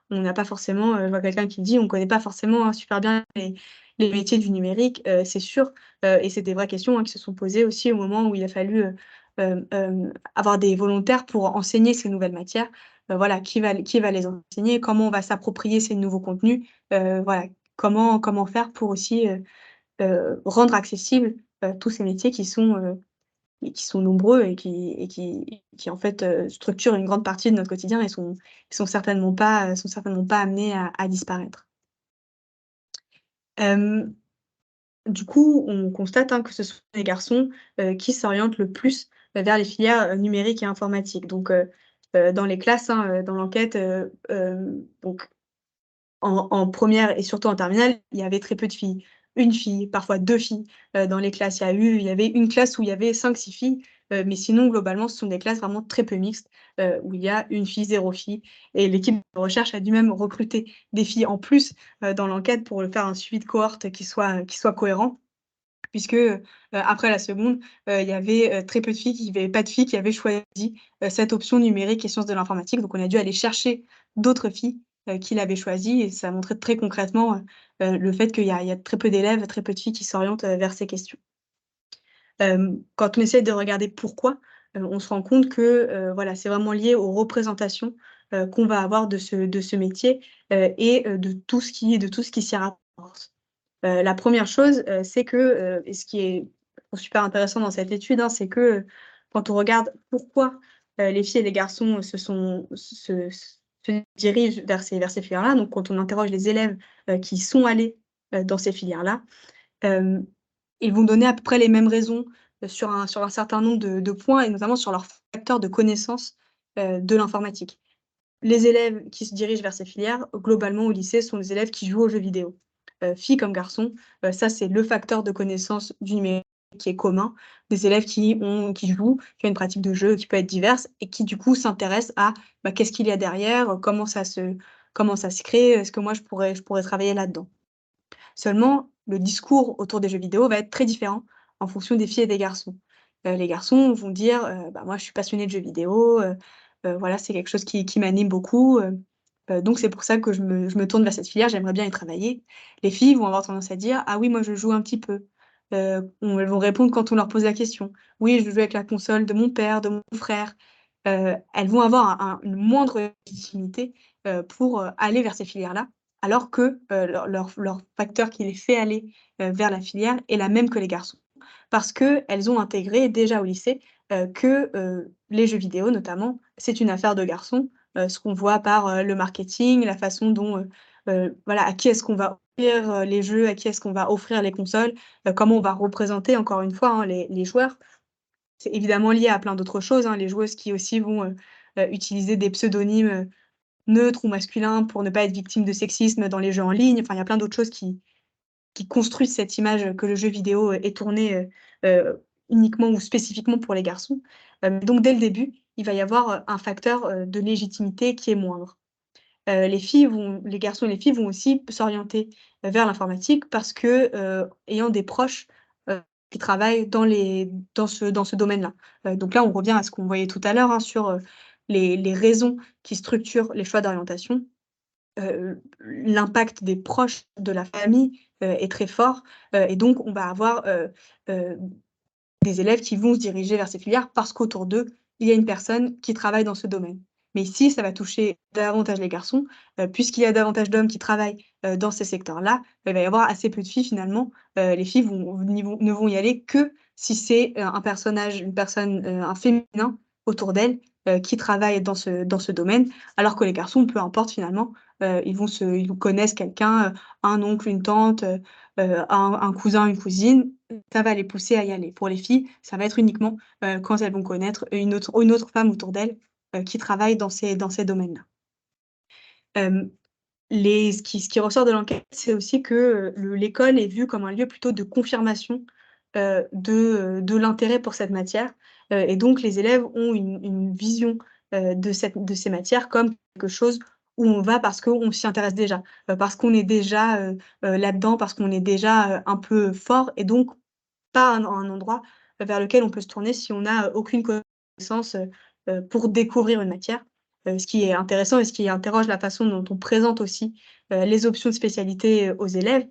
on n'a pas forcément, je vois quelqu'un qui dit: «On ne connaît pas forcément, hein, super bien les métiers du numérique», c'est sûr, et c'est des vraies questions, hein, qui se sont posées aussi au moment où il a fallu, avoir des volontaires pour enseigner ces nouvelles matières. Voilà, qui va les enseigner? Comment on va s'approprier ces nouveaux contenus? Voilà, comment faire pour aussi, rendre accessibles, tous ces métiers qui sont nombreux et qui en fait, structurent une grande partie de notre quotidien et sont certainement pas amenés à disparaître. Hem, du coup, on constate, hein, que ce sont les garçons, qui s'orientent le plus, vers les filières, numériques et informatiques. Donc, dans les classes, hein, dans l'enquête, donc en 1 et surtout en terminale, il y avait très peu de filles. Une fille, parfois 2 filles, dans les classes. Il y avait une classe où il y avait 5 6 filles, mais sinon globalement ce sont des classes vraiment très peu mixtes, où il y a une fille, 0 fille, et l'équipe de recherche a dû même recruter des filles en plus, dans l'enquête pour, faire un suivi de cohorte qui soit cohérent puisque, après la seconde, il y avait, très peu de filles, il y avait pas de filles qui avaient choisi, cette option numérique et sciences de l'informatique. Donc on a dû aller chercher d'autres filles, qui l'avaient choisie, et ça montrait très concrètement, le fait qu'il y a très peu d'élèves, très peu de filles qui s'orientent, vers ces questions. Quand on essaie de regarder pourquoi, on se rend compte que, voilà, c'est vraiment lié aux représentations, qu'on va avoir de ce métier, de tout ce qui s'y rapporte. La première chose, c'est que, et ce qui est super intéressant dans cette étude, hein, c'est que, quand on regarde pourquoi, les filles et les garçons se dirigent vers ces filières-là, donc quand on interroge les élèves, qui sont allés, dans ces filières-là, hem, ils vont donner à peu près les mêmes raisons, sur un certain nombre de points, et notamment sur leurs facteurs de connaissance, de l'informatique. Les élèves qui se dirigent vers ces filières, globalement au lycée, sont des élèves qui jouent aux jeux vidéo. filles comme garçons. Ça, c'est le facteur de connaissance du numérique qui est commun. Des élèves qui jouent, qui ont une pratique de jeu qui peut être diverse et qui du coup s'intéressent à, bah, qu'est-ce qu'il y a derrière? Comment ça se crée? Est-ce que moi je pourrais travailler là-dedans? Seulement, le discours autour des jeux vidéo va être très différent en fonction des filles et des garçons. Les garçons vont dire, «Bah, moi, je suis passionné de jeux vidéo, voilà, c'est quelque chose qui m'anime beaucoup, donc c'est pour ça que je me tourne vers cette filière, j'aimerais bien y travailler». Les filles vont avoir tendance à dire: «Ah oui, moi, je joue un petit peu». Elles vont répondre quand on leur pose la question: «Oui, je joue avec la console de mon père, de mon frère». Elles vont avoir une moindre légitimité, pour, aller vers ces filières-là, alors que, leur facteur qui les fait aller, vers la filière est la même que les garçons. Parce qu'elles ont intégré déjà au lycée, que, les jeux vidéo notamment, c'est une affaire de garçons. Ce qu'on voit par, le marketing, la façon dont, voilà, à qui est-ce qu'on va offrir, les jeux, à qui est-ce qu'on va offrir les consoles, comment on va représenter encore une fois, hein, les joueurs. C'est évidemment lié à plein d'autres choses, hein, les joueuses qui aussi vont, utiliser des pseudonymes, neutres ou masculins pour ne pas être victimes de sexisme dans les jeux en ligne. Enfin, il y a plein d'autres choses qui construisent cette image, que le jeu vidéo, est tourné, uniquement ou spécifiquement pour les garçons. Donc dès le début, il va y avoir, un facteur, de légitimité qui est moindre. Les garçons et les filles vont aussi s'orienter, vers l'informatique parce que, ayant des proches, qui travaillent dans ce domaine-là. Donc là, on revient à ce qu'on voyait tout à l'heure, hein, sur, les raisons qui structurent les choix d'orientation. L'impact des proches de la famille, est très fort, et donc on va avoir, heu, des élèves qui vont se diriger vers ces filières parce qu'autour d'eux, il y a une personne qui travaille dans ce domaine. Mais ici, ça va toucher davantage les garçons, puisqu'il y a davantage d'hommes qui travaillent, dans ces secteurs-là, il va y avoir assez peu de filles finalement. Les filles ne vont y aller que si c'est, un personnage, une personne, un féminin autour d'elles, qui travaille dans ce domaine. Alors que les garçons, peu importe finalement, ils connaissent quelqu'un, un oncle, une tante, un cousin, une cousine, ça va les pousser à y aller. Pour les filles, ça va être uniquement, quand elles vont connaître une autre femme autour d'elles, qui travaille dans ces domaines-là. Hem, ce qui ressort de l'enquête, c'est aussi que, l'école est vue comme un lieu plutôt de confirmation, de l'intérêt pour cette matière, et donc les élèves ont une vision, de ces matières comme quelque chose où on va parce qu'on s'y intéresse déjà, parce qu'on est déjà, là-dedans, parce qu'on est déjà, un peu fort et donc pas un endroit vers lequel on peut se tourner si on n'a aucune connaissance, pour découvrir une matière. Ce qui est intéressant et ce qui interroge la façon dont on présente aussi, les options de spécialité, aux élèves,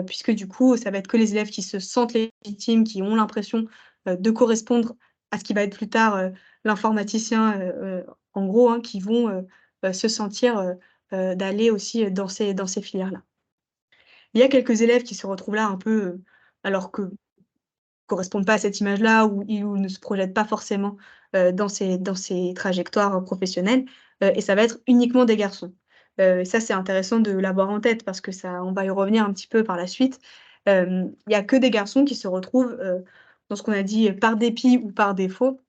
puisque du coup, ça va être que les élèves qui se sentent légitimes, qui ont l'impression, de correspondre à ce qui va être plus tard, l'informaticien, en gros, hein, qui vont, se sentir, d'aller aussi, dans ces filières-là. Il y a quelques élèves qui se retrouvent là un peu, alors que correspondent pas à cette image-là ou ne se projettent pas forcément, dans ces trajectoires, professionnelles, et ça va être uniquement des garçons. Et ça, c'est intéressant de l'avoir en tête parce que ça on va y revenir un petit peu par la suite. Il y a que des garçons qui se retrouvent, dans ce qu'on a dit, par dépit ou par défaut.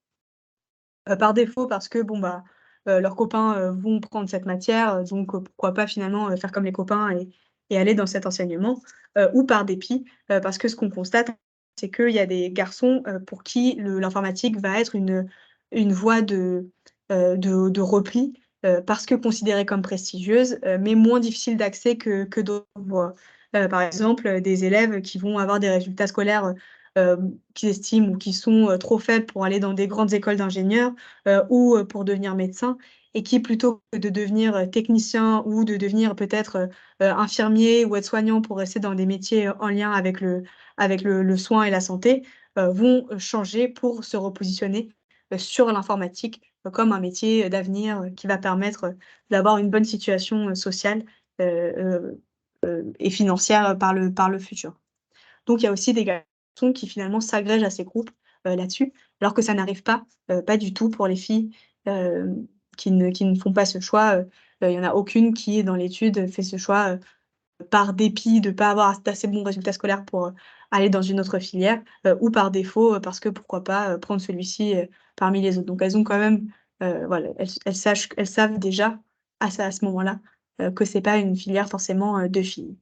Par défaut parce que bon, bah, leurs copains, vont prendre cette matière, donc pourquoi pas finalement, faire comme les copains et aller dans cet enseignement, ou par dépit, parce que ce qu'on constate, c'est qu'il y a des garçons, pour qui l'informatique va être une voie de repli, parce que considérée comme prestigieuse, mais moins difficile d'accès que d'autres voies. Par exemple, des élèves qui vont avoir des résultats scolaires, qu'ils estiment ou qui sont, trop faibles pour aller dans des grandes écoles d'ingénieurs, ou, pour devenir médecin et qui plutôt que de devenir, technicien ou de devenir peut-être, infirmier ou aide-soignant pour rester dans des métiers, en lien avec le soin et la santé, vont, changer pour se repositionner, sur l'informatique, comme un métier, d'avenir, qui va permettre, d'avoir une bonne situation, sociale, et financière, par le futur. Donc il y a aussi des garçons qui finalement s'agrègent à ces groupes, là-dessus, alors que ça n'arrive pas du tout pour les filles, qui ne font pas ce choix, il y en a aucune qui dans l'étude fait ce choix, par dépit de pas avoir d'assez bons résultats scolaires pour, aller dans une autre filière, ou par défaut, parce que pourquoi pas, prendre celui-ci, parmi les autres. Donc elles ont quand même, voilà, elles savent déjà à ce moment-là, que c'est pas une filière forcément, de filles.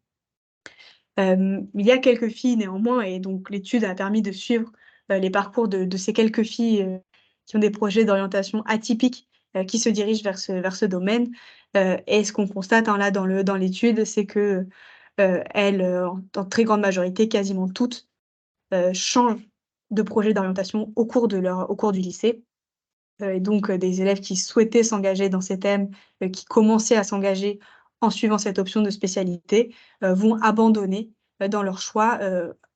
Il y a quelques filles néanmoins et donc l'étude a permis de suivre, les parcours de ces quelques filles, qui ont des projets d'orientation atypiques, qui se dirigent vers ce domaine, et ce qu'on constate, hein, là dans l'étude, c'est que, elles, en très grande majorité, quasiment toutes, changent de projet d'orientation au cours du lycée. Et donc des élèves qui souhaitaient s'engager dans ces thèmes, qui commençaient à s'engager en suivant cette option de spécialité, vont abandonner, dans leur choix,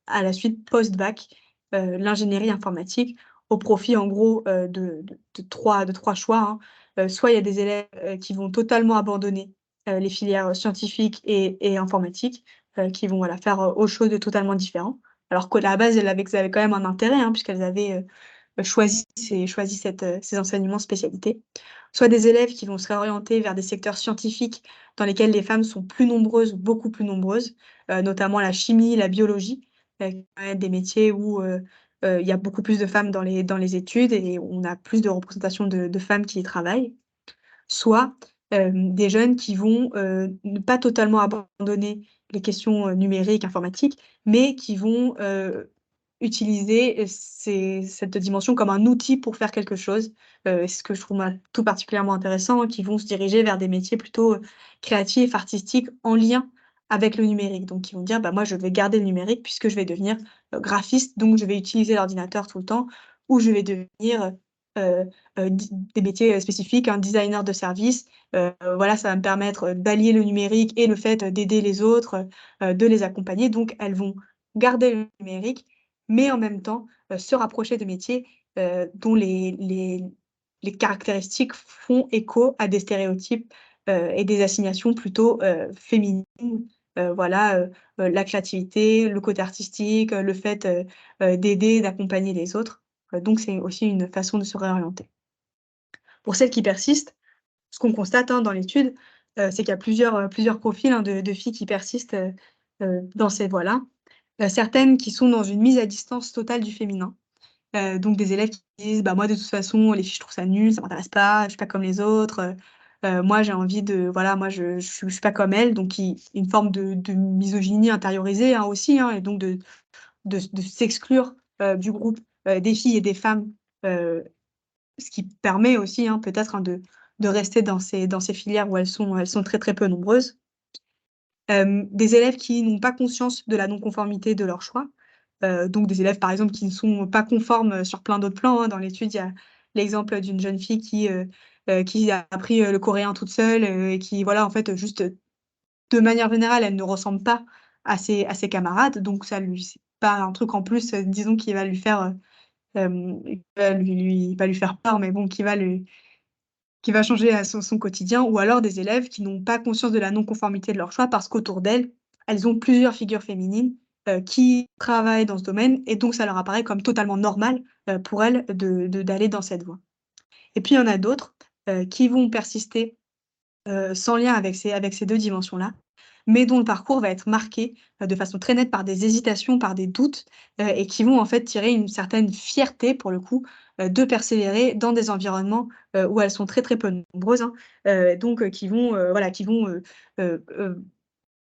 à la suite post-bac, l'ingénierie informatique au profit en gros, de trois choix, hein. Soit il y a des élèves, qui vont totalement abandonner, les filières scientifiques et informatiques, qui vont, voilà, faire, autre chose de totalement différent. Alors qu'à la base, elles avaient quand même un intérêt, hein, puisqu'elles avaient, choisi ces enseignements spécialités. Soit des élèves qui vont se réorienter vers des secteurs scientifiques dans lesquels les femmes sont plus nombreuses ou beaucoup plus nombreuses, notamment la chimie, la biologie, qui vont être des métiers où, il y a beaucoup plus de femmes dans les études et on a plus de représentation de femmes qui y travaillent. Soit, des jeunes qui vont, ne pas totalement abandonner les questions, numériques, informatiques, mais qui vont, utiliser, cette dimension comme un outil pour faire quelque chose. Ce que je trouve moi tout particulièrement intéressant, qui vont se diriger vers des métiers plutôt, créatifs, artistiques, en lien avec le numérique. Donc ils vont dire: «Bah, moi je vais garder le numérique puisque je vais devenir, graphiste, donc je vais utiliser l'ordinateur tout le temps» ou je vais devenir, heu des métiers, spécifiques, un designer de service. Voilà, ça va me permettre, d'allier le numérique et le fait, d'aider les autres, de les accompagner. Donc elles vont garder le numérique, mais en même temps, se rapprocher de métiers, dont les caractéristiques font écho à des stéréotypes, et des assignations plutôt, féminines. Voilà, la créativité, le côté artistique, le fait, d'aider, d'accompagner les autres. Donc c'est aussi une façon de se réorienter. Pour celles qui persistent, ce qu'on constate, hein, dans l'étude, c'est qu'il y a plusieurs profils, hein, de filles qui persistent, dans ces voies-là. Certaines qui sont dans une mise à distance totale du féminin, donc des élèves qui disent: «Bah, moi, de toute façon, les filles, je trouve ça nul, ça m'intéresse pas, je suis pas comme les autres, moi, j'ai envie de voilà, moi, je suis pas comme elles», donc une forme de misogynie intériorisée, hein, aussi, hein, et donc de s'exclure, du groupe, des filles et des femmes, ce qui permet aussi, hein, peut-être, hein, de rester dans ces filières où elles sont très, très peu nombreuses. Des élèves qui n'ont pas conscience de la non-conformité de leur choix, donc des élèves, par exemple, qui ne sont pas conformes, sur plein d'autres plans, hein. Dans l'étude, il y a l'exemple d'une jeune fille qui a appris, le coréen toute seule, et qui, voilà, en fait, juste, de manière générale, elle ne ressemble pas à ses camarades, donc ça lui c'est pas un truc en plus, disons qui va lui faire, qui va pas lui faire peur, mais bon, qui va changer à son quotidien, ou alors des élèves qui n'ont pas conscience de la non-conformité de leur choix parce qu'autour d'elles, elles ont plusieurs figures féminines, qui travaillent dans ce domaine et donc ça leur apparaît comme totalement normal, pour elles d'aller dans cette voie. Et puis il y en a d'autres, qui vont persister, sans lien avec ces 2 dimensions-là, mais dont le parcours va être marqué, de façon très nette par des hésitations, par des doutes, et qui vont en fait tirer une certaine fierté pour le coup, de persévérer dans des environnements, où elles sont très, très peu nombreuses, hein, donc qui vont, voilà, qui vont,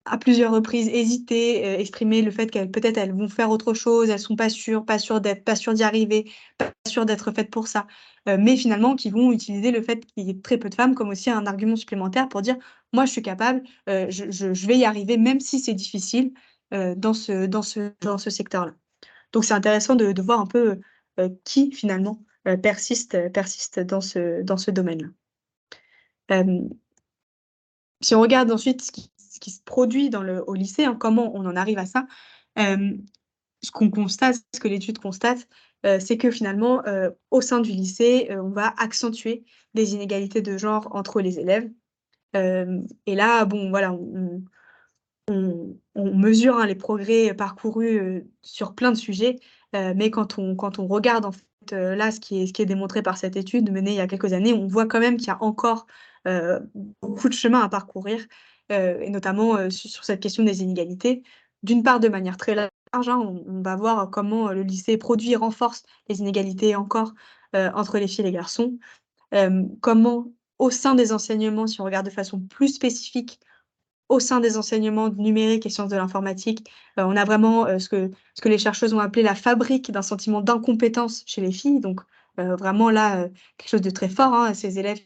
à plusieurs reprises hésiter, exprimer le fait qu'elles peut-être elles vont faire autre chose, elles sont pas sûres d'y arriver, pas sûres d'être faites pour ça. Mais finalement qui vont utiliser le fait qu'il y ait très peu de femmes comme aussi un argument supplémentaire pour dire: «Moi je suis capable, je vais y arriver même si c'est difficile, dans ce secteur-là». Donc c'est intéressant de voir un peu, qui finalement, persiste dans ce domaine-là. Hem Si on regarde ensuite ce qui se produit au lycée, hein, comment on en arrive à ça, hem, ce qu'on constate, ce que l'étude constate, c'est que finalement, au sein du lycée, on va accentuer les inégalités de genre entre les élèves. Et là, bon, voilà, on mesure, hein, les progrès parcourus, sur plein de sujets, mais quand on regarde en fait, là, ce qui est démontré par cette étude menée il y a quelques années, on voit quand même qu'il y a encore, heu, beaucoup de chemin à parcourir, et notamment, sur cette question des inégalités. D'une part, de manière très large, hein, on va voir comment, le lycée produit et renforce les inégalités encore, entre les filles et les garçons. Comment au sein des enseignements, si on regarde de façon plus spécifique, au sein des enseignements numériques et sciences de l'informatique, on a vraiment, ce que les chercheuses ont appelé la fabrique d'un sentiment d'incompétence chez les filles. Donc, vraiment là, quelque chose de très fort, hein, ces élèves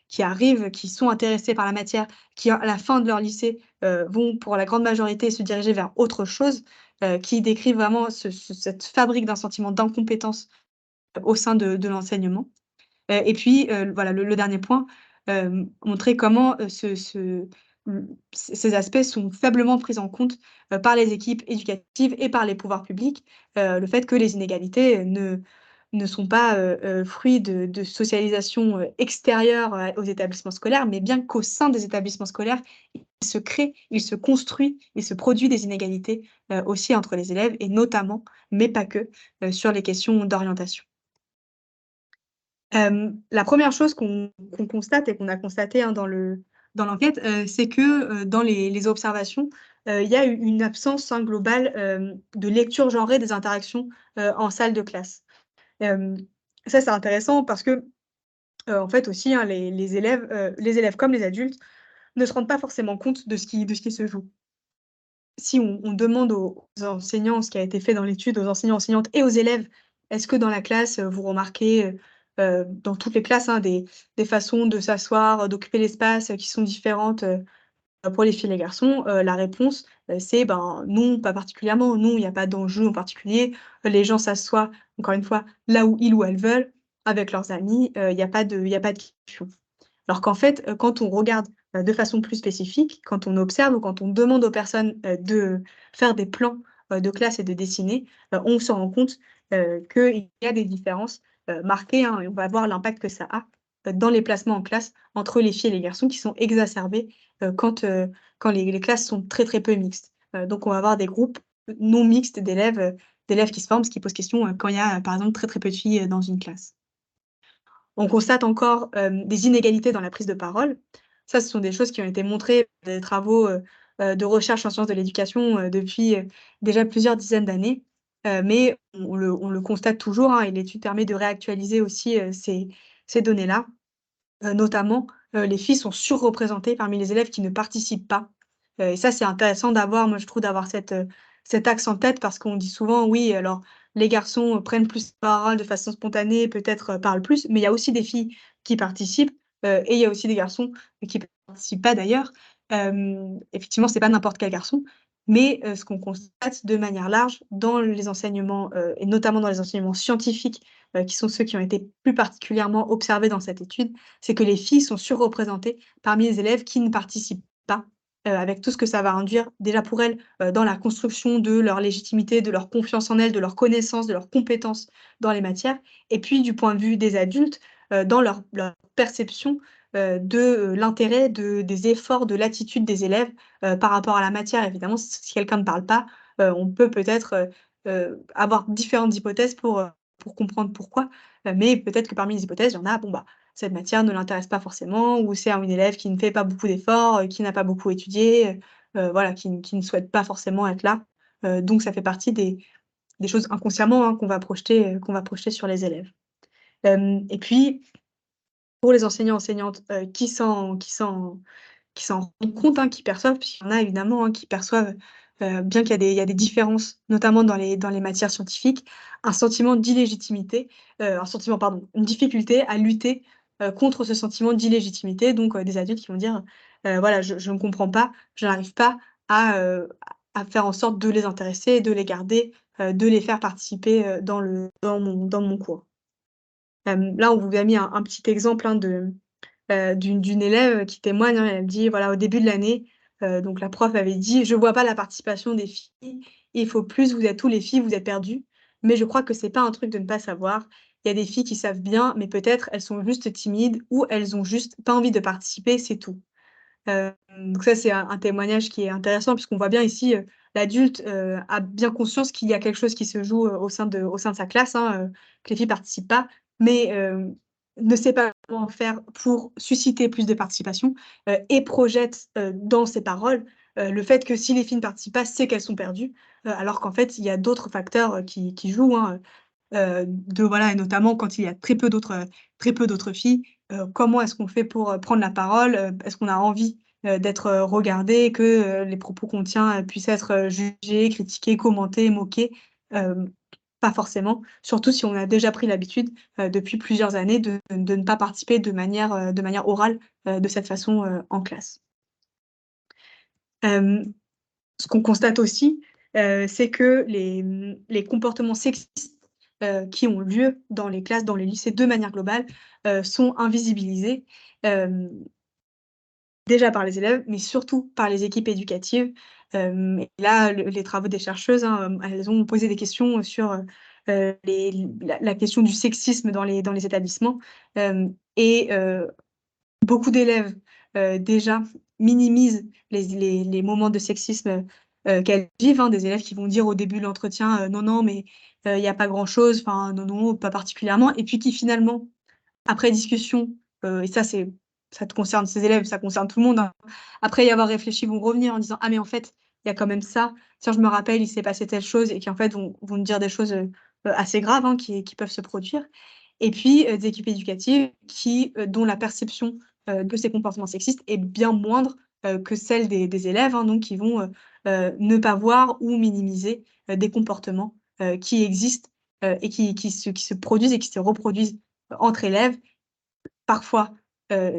qui arrivent, qui sont intéressés par la matière, qui à la fin de leur lycée, vont pour la grande majorité se diriger vers autre chose, qui décrivent vraiment cette fabrique d'un sentiment d'incompétence au sein de l'enseignement. Et puis, voilà, le dernier point, montrer comment, ces aspects sont faiblement pris en compte, par les équipes éducatives et par les pouvoirs publics. Le fait que les inégalités, ne sont pas, fruits de socialisation, extérieure, aux établissements scolaires, mais bien qu'au sein des établissements scolaires, il se crée, il se construit, il se produit des inégalités, aussi entre les élèves et notamment, mais pas que, sur les questions d'orientation. La première chose qu'on constate et qu'on a constaté, hein, dans l'enquête, c'est que, dans les observations, il y a eu une absence, hein, globale, de lecture genrée des interactions, en salle de classe. Hem, Ça, c'est intéressant parce que, en fait aussi, hein, les élèves comme les adultes ne se rendent pas forcément compte de ce qui se joue. Si on demande aux enseignants ce qui a été fait dans l'étude, aux enseignants, enseignantes et aux élèves, est-ce que dans la classe, vous remarquez, dans toutes les classes, hein, des façons de s'asseoir, d'occuper l'espace, qui sont différentes, pour les filles et les garçons? La réponse, c'est: «Ben, non, pas particulièrement. Non, il y a pas d'enjeu en particulier. Les gens s'assoient, encore une fois, là où ils ou elles veulent, avec leurs amis, il y a pas de question». Alors qu'en fait, quand on regarde, de façon plus spécifique, quand on observe ou quand on demande aux personnes, de faire des plans, de classe et de dessiner, on se rend compte, qu'il y a des différences, marquées, hein, et on va voir l'impact que ça a, dans les placements en classe entre les filles et les garçons qui sont exacerbés, quand les classes sont très, très peu mixtes. Donc on va avoir des groupes non mixtes d'élèves qui se forment, ce qui pose question, quand il y a, par exemple, très, très peu de filles, dans une classe. On constate encore, des inégalités dans la prise de parole. Ça, ce sont des choses qui ont été montrées dans des travaux, de recherche en sciences de l'éducation, depuis, déjà plusieurs dizaines d'années. Mais on le constate toujours, hein, et l'étude permet de réactualiser aussi, ces données-là. Notamment, les filles sont surreprésentées parmi les élèves qui ne participent pas. Et ça, c'est intéressant d'avoir, moi je trouve, d'avoir cet axe en tête parce qu'on dit souvent: «Oui, alors les garçons, prennent plus la parole de façon spontanée, peut-être, parlent plus», mais il y a aussi des filles qui participent, et il y a aussi des garçons qui participent pas d'ailleurs. Effectivement, c'est pas n'importe quel garçon, mais ce qu'on constate de manière large dans les enseignements, et notamment dans les enseignements scientifiques, qui sont ceux qui ont été plus particulièrement observés dans cette étude, c'est que les filles sont surreprésentées parmi les élèves qui ne participent pas, avec tout ce que ça va induire déjà pour elles, dans la construction de leur légitimité, de leur confiance en elles, de leurs connaissances, de leurs compétences dans les matières et puis du point de vue des adultes, dans leur perception, de, l'intérêt des efforts, de l'attitude des élèves, par rapport à la matière. Évidemment, si quelqu'un ne parle pas, on peut peut-être, avoir différentes hypothèses pour comprendre pourquoi, mais peut-être que parmi les hypothèses, il y en a, bon, bah, cette matière ne l'intéresse pas forcément ou c'est un élève qui ne fait pas beaucoup d'efforts, qui n'a pas beaucoup étudié, voilà, qui ne souhaite pas forcément être là. Donc ça fait partie des choses inconsciemment, hein, qu'on va projeter sur les élèves. Et puis pour les enseignants, enseignantes, qui s'en rendent compte, hein, qui perçoivent, puisqu'il y en a évidemment, hein, qui perçoivent, bien qu'il y a des différences, notamment dans les matières scientifiques, un sentiment d'illégitimité, un sentiment pardon, une difficulté à lutter, contre ce sentiment d'illégitimité. Donc, des adultes qui vont dire, voilà: «Je ne comprends pas, je n'arrive pas à faire en sorte de les intéresser, de les garder, de les faire participer, dans mon cours». Là, on vous a mis un petit exemple, hein, d'une élève qui témoigne, hein. Elle dit: «Voilà, au début de l'année, donc la prof avait dit: "Je vois pas la participation des filles, il faut plus, vous êtes où les filles? Vous êtes perdues. Mais je crois que c'est pas un truc de ne pas savoir. Il y a des filles qui savent bien, mais peut-être elles sont juste timides ou elles ont juste pas envie de participer, c'est tout." Donc ça, c'est un témoignage qui est intéressant puisqu'on voit bien ici, l'adulte, a bien conscience qu'il y a quelque chose qui se joue, au sein de sa classe, hein, que les filles participent pas, mais ne sait pas comment faire pour susciter plus de participation, et projette, dans ses paroles, le fait que si les filles ne participent pas, c'est qu'elles sont perdues, alors qu'en fait, il y a d'autres facteurs, qui jouent, hein, voilà et notamment quand il y a très peu d'autres filles, comment est-ce qu'on fait pour, prendre la parole? Est-ce qu'on a envie d'être, regardé, que, les propos qu'on tient, puissent être, jugés, critiqués, commentés, moqués. Hem, Pas forcément, surtout si on a déjà pris l'habitude, depuis plusieurs années de ne pas participer de manière orale, de cette façon, en classe. Hem, Ce qu'on constate aussi, c'est que les comportements sexistes, qui ont lieu dans les classes, dans les lycées de manière globale, sont invisibilisés, hem, déjà par les élèves, mais surtout par les équipes éducatives. Et là, les travaux des chercheuses, hein, elles ont posé des questions sur, la question du sexisme dans les établissements, beaucoup d'élèves, déjà minimisent les moments de sexisme, qu'elles vivent, hein. Des élèves qui vont dire au début de l'entretien: «Non, non, mais il y a pas grand-chose, enfin, non, non, pas particulièrement», et puis qui finalement, après discussion, et ça te concerne ces élèves, ça concerne tout le monde, hein. Après y avoir réfléchi, vont revenir en disant: «Ah mais en fait, il y a quand même ça. Tiens, je me rappelle, il s'est passé telle chose», et qui en fait vont me dire des choses, assez graves, hein, qui peuvent se produire. Et puis, des équipes éducatives dont la perception, de ces comportements sexistes est bien moindre, que celle des élèves, hein, donc qui vont, ne pas voir ou minimiser, des comportements, qui existent, et qui se produisent et qui se reproduisent entre élèves, parfois,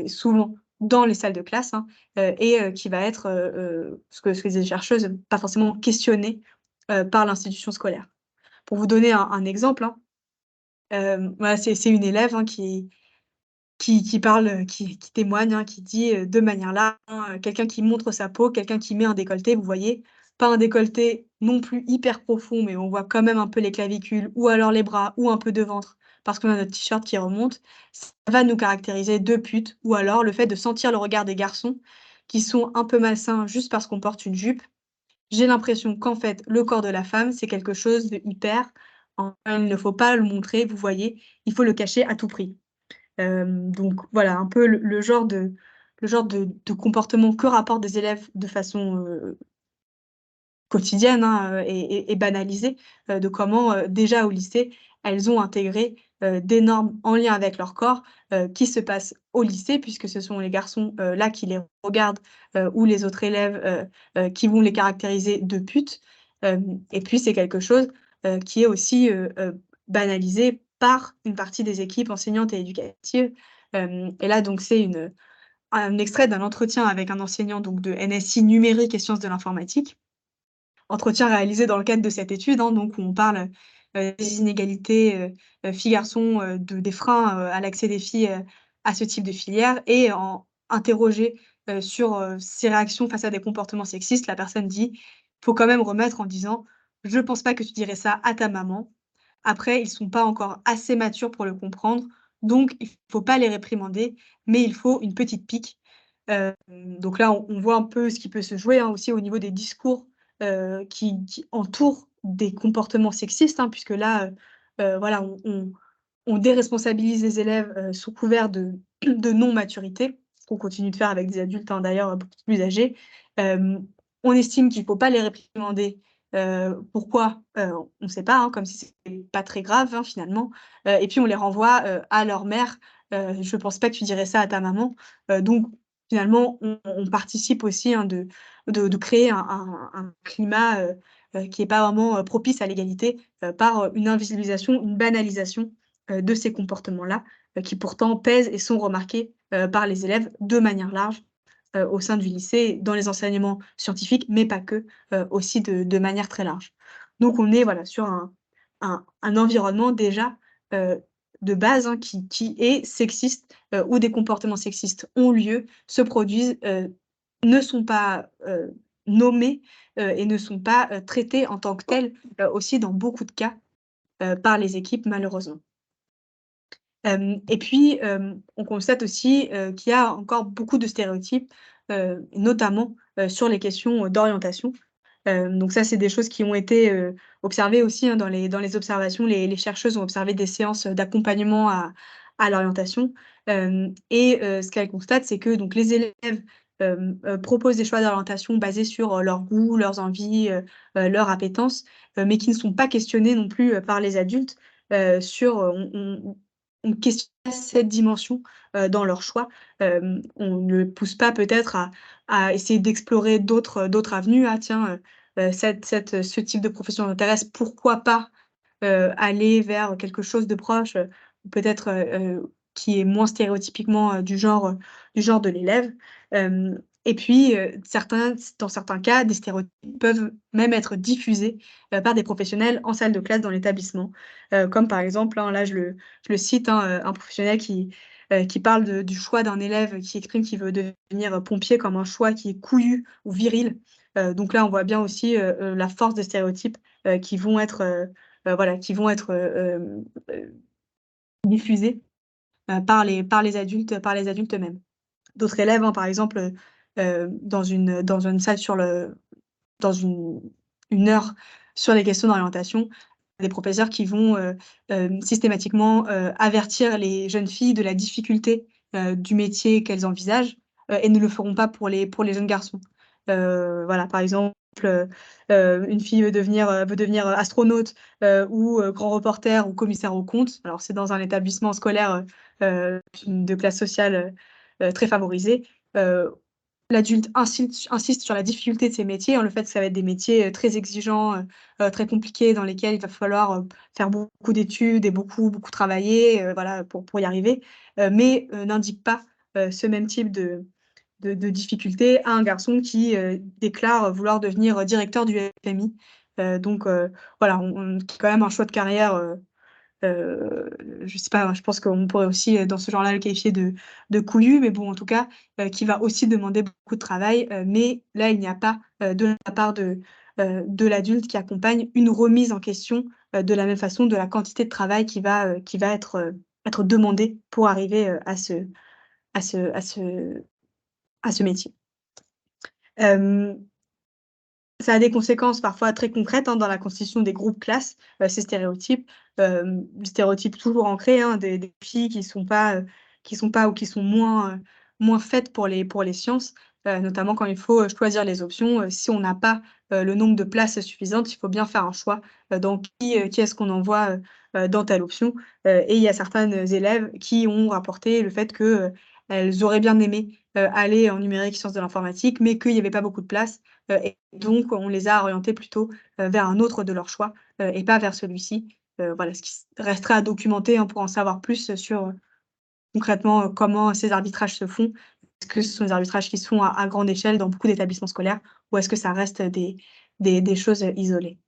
souvent dans les salles de classe, hein, qui va être, ce que disent les chercheuses, pas forcément questionné, par l'institution scolaire. Pour vous donner un exemple, hein, voilà, c'est une élève, hein, qui parle, qui témoigne, hein, qui dit, de manière large, hein, quelqu'un qui montre sa peau, quelqu'un qui met un décolleté, vous voyez? Pas un décolleté non plus hyper profond, mais on voit quand même un peu les clavicules ou alors les bras ou un peu de ventre parce qu'on a notre t-shirt qui remonte. Ça va nous caractériser de pute, ou alors le fait de sentir le regard des garçons qui sont un peu malsains juste parce qu'on porte une jupe. J'ai l'impression qu'en fait, le corps de la femme, c'est quelque chose de hyper, il ne faut pas le montrer, vous voyez? Il faut le cacher à tout prix. Donc voilà, un peu le genre de comportement que rapportent des élèves de façon, quotidienne, hein, et banalisée, de comment, déjà au lycée, elles ont intégré, des normes en lien avec leur corps, qui se passent au lycée puisque ce sont les garçons, là qui les regardent, ou les autres élèves, qui vont les caractériser de putes. Et puis c'est quelque chose, qui est aussi, banalisé par une partie des équipes enseignantes et éducatives. Et là donc c'est un extrait d'un entretien avec un enseignant donc de NSI numérique et sciences de l'informatique. Entretien réalisé dans le cadre de cette étude, hein, donc où on parle, des inégalités, filles-garçons, des freins, à l'accès des filles, à ce type de filière, et en interrogée, sur, ses réactions face à des comportements sexistes, la personne dit: «Faut quand même remettre en disant: "Je pense pas que tu dirais ça à ta maman. Après, ils sont pas encore assez matures pour le comprendre, donc il faut pas les réprimander, mais il faut une petite pique."» Donc là, on voit un peu ce qui peut se jouer, hein, aussi au niveau des discours, qui entourent des comportements sexistes, hein, puisque là, voilà, on déresponsabilise les élèves, sous couvert de non-maturité, ce qu'on continue de faire avec des adultes, hein, d'ailleurs, beaucoup plus âgés. Hem, on estime qu'il ne faut pas les réprimander. Pourquoi? On ne sait pas, hein, comme si c'était pas très grave, hein, finalement. Et puis on les renvoie, à leur mère. «Je pense pas que tu dirais ça à ta maman». Donc finalement, on participe aussi, hein, de créer un climat, qui est pas vraiment, propice à l'égalité, par, une invisibilisation, une banalisation, de ces comportements-là, qui pourtant pèsent et sont remarqués, par les élèves de manière large, au sein du lycée, dans les enseignements scientifiques, mais pas que, aussi de manière très large. Donc on est, voilà, sur un environnement déjà, de base, hein, qui est sexiste, où des comportements sexistes ont lieu, se produisent, ne sont pas, nommés, et ne sont pas, traités en tant que tels, aussi dans beaucoup de cas, par les équipes malheureusement. Et puis, on constate aussi, qu'il y a encore beaucoup de stéréotypes, notamment, sur les questions, d'orientation. Donc ça, c'est des choses qui ont été, observées aussi, hein, dans les observations. Les chercheuses ont observé des séances, d'accompagnement à l'orientation. Ce qu'elles constatent, c'est que donc les élèves, proposent des choix d'orientation basés sur, leurs goûts, leurs envies, leurs appétences, mais qui ne sont pas questionnés non plus, par les adultes, sur, on questionne cette dimension, dans leur choix. On ne pousse pas peut-être à essayer d'explorer d'autres avenues. Ah tiens, ce type de profession m'intéresse, pourquoi pas aller vers quelque chose de proche, peut-être, qui est moins stéréotypiquement, du genre de l'élève. Et puis, dans certains cas, des stéréotypes peuvent même être diffusés, par des professionnels en salle de classe dans l'établissement. Comme par exemple, hein, là je le cite, hein, un professionnel qui parle du choix d'un élève qui exprime qu'il veut devenir pompier comme un choix qui est couillu ou viril. Donc là, on voit bien aussi, la force des stéréotypes, qui vont être, voilà, qui vont être, diffusés, par les adultes eux-mêmes. D'autres élèves, hein, par exemple, dans une salle dans une heure sur les questions d'orientation, des professeurs qui vont, systématiquement, avertir les jeunes filles de la difficulté, du métier qu'elles envisagent, et ne le feront pas pour les jeunes garçons. Voilà, par exemple, une fille veut devenir, astronaute, ou, grand reporter ou commissaire aux comptes. Alors c'est dans un établissement scolaire, de classe sociale, très favorisée. Heu, L'adulte insiste sur la difficulté de ces métiers, hein, le fait que ça va être des métiers, très exigeants, très compliqués dans lesquels il va falloir, faire beaucoup d'études et beaucoup travailler, voilà, pour y arriver, mais n'indique pas, ce même type de difficultés à un garçon qui, déclare vouloir devenir, directeur du FMI. Donc voilà, on qui est quand même un choix de carrière, Heu, je sais pas, je pense qu'on pourrait aussi, dans ce genre-là, le qualifier de couillu, mais bon, en tout cas, qui va aussi demander beaucoup de travail, mais là, il n'y a pas, de la part de l'adulte qui accompagne, une remise en question, de la même façon de la quantité de travail qui va être demandée pour arriver, à ce à ce à ce métier. Hem Ça a des conséquences parfois très concrètes, hein, dans la constitution des groupes classes, ces stéréotypes. Des stéréotypes toujours ancrés, hein, des filles qui sont pas ou qui sont moins faites pour les sciences, notamment quand il faut, choisir les options, si on n'a pas, le nombre de places suffisantes, il faut bien faire un choix, dans qui est-ce qu'on envoie, dans telle option. Et il y a certaines élèves qui ont rapporté le fait que, elles auraient bien aimé, aller en numérique sciences de l'informatique, mais qu'il y avait pas beaucoup de place. Et donc on les a orientés plutôt, vers un autre de leur choix, et pas vers celui-ci. Voilà, ce qui resterait à documenter, hein, pour en savoir plus, sur, concrètement, comment ces arbitrages se font. Est-ce que ce sont des arbitrages qui se font à grande échelle dans beaucoup d'établissements scolaires ou est-ce que ça reste des choses, isolées?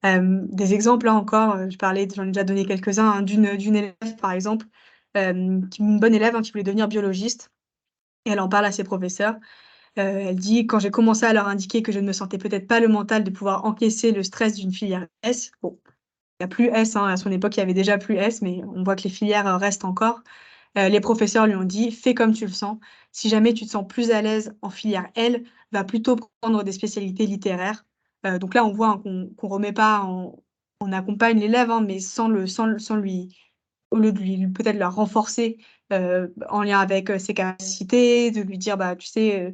Des exemples, là encore, j'en ai déjà donné quelques-uns, hein, d'une élève, par exemple, qui une bonne élève, hein, qui voulait devenir biologiste et elle en parle à ses professeurs. Elle dit: «Quand j'ai commencé à leur indiquer que je ne me sentais peut-être pas le mental de pouvoir encaisser le stress d'une filière S», bon, il y a plus S, hein, à son époque, il y avait déjà plus S, mais on voit que les filières, restent encore. Les professeurs lui ont dit: «Fais comme tu le sens. Si jamais tu te sens plus à l'aise en filière L, va plutôt prendre des spécialités littéraires». Donc là, on voit, hein, qu'on remet pas en on accompagne l'élève, hein, mais sans lui au lieu de lui peut-être la renforcer, en lien avec, ses capacités, de lui dire: «Bah, tu sais,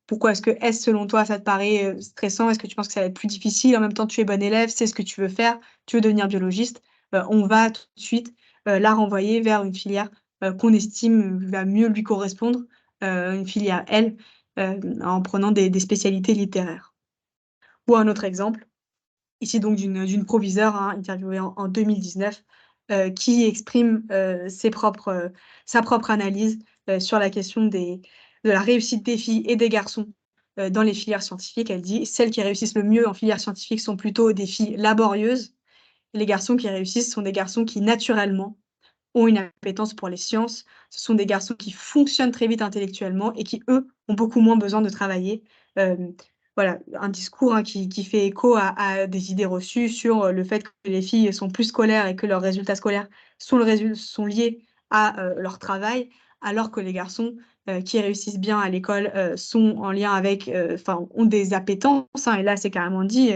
pourquoi est-ce que S selon toi ça te paraît, stressant? Est-ce que tu penses que ça va être plus difficile? En même temps, tu es bonne élève, c'est ce que tu veux faire, tu veux devenir biologiste». On va tout de suite, la renvoyer vers une filière, qu'on estime va mieux lui correspondre, une filière L, en prenant des spécialités littéraires. Ou un autre exemple, ici donc d'une proviseure, hein, interviewée en 2019, qui exprime, sa propre analyse, sur la question de la réussite des filles et des garçons, dans les filières scientifiques. Elle dit: «Celles qui réussissent le mieux en filière scientifique sont plutôt des filles laborieuses. Les garçons qui réussissent sont des garçons qui naturellement ont une appétence pour les sciences. Ce sont des garçons qui fonctionnent très vite intellectuellement et qui, eux, ont beaucoup moins besoin de travailler». Voilà, un discours, hein, qui fait écho à des idées reçues sur, le fait que les filles sont plus scolaires et que leurs résultats scolaires sont liés à, leur travail, alors que les garçons, qui réussissent bien à l'école, sont en lien avec, enfin, ont des appétences, hein, et là, c'est carrément dit,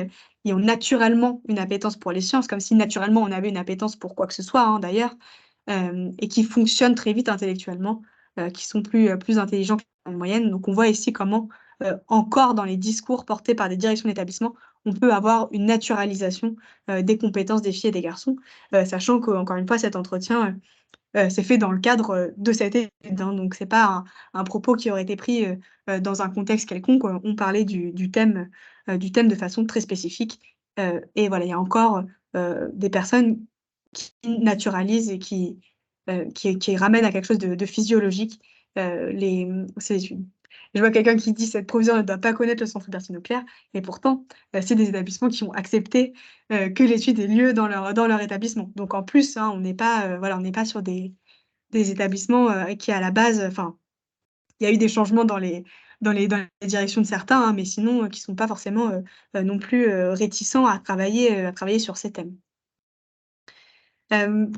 ils ont naturellement une appétence pour les sciences, comme si naturellement on avait une appétence pour quoi que ce soit, hein, d'ailleurs. Et qui fonctionnent très vite intellectuellement, qui sont plus intelligents que la moyenne. Donc on voit ici comment, encore dans les discours portés par des directions d'établissement, on peut avoir une naturalisation, des compétences des filles et des garçons, sachant qu'encore une fois cet entretien, c'est fait dans le cadre, de cette étude, hein, donc c'est pas un propos qui aurait été pris, dans un contexte quelconque, on parlait du thème de façon très spécifique, et voilà, il y a encore, des personnes qui naturalisent et qui ramènent à quelque chose de physiologique, ces études. Je vois quelqu'un qui dit: «Cette proviseure ne doit pas connaître le centre nucléaire», et pourtant, c'est des établissements qui ont accepté que l'étude ait lieu dans leur établissement. Donc en plus, hein, on n'est pas, voilà, on n'est pas sur des établissements, qui à la base, enfin, il y a eu des changements dans les directions de certains, hein, mais sinon, qui sont pas forcément, non plus, réticents à travailler sur ces thèmes. Hem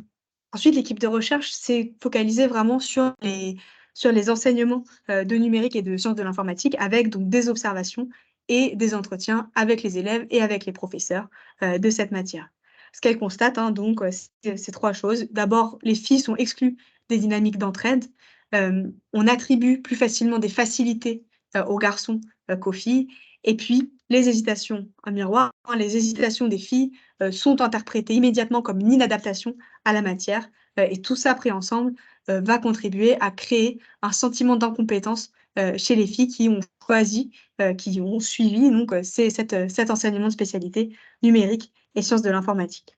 Ensuite, l'équipe de recherche s'est focalisée vraiment sur les enseignements, de numérique et de sciences de l'informatique avec donc des observations et des entretiens avec les élèves et avec les professeurs, de cette matière. Ce qu'elle constate, hein, donc, c'est 3 choses. D'abord, les filles sont exclues des dynamiques d'entraide. On attribue plus facilement des facilités, aux garçons, qu'aux filles, et puis les hésitations, un miroir, hein, les hésitations des filles, sont interprétées immédiatement comme une inadaptation à la matière, et tout ça pris ensemble, va contribuer à créer un sentiment d'incompétence, chez les filles qui ont choisi, qui ont suivi donc cet enseignement de spécialité numérique et sciences de l'informatique.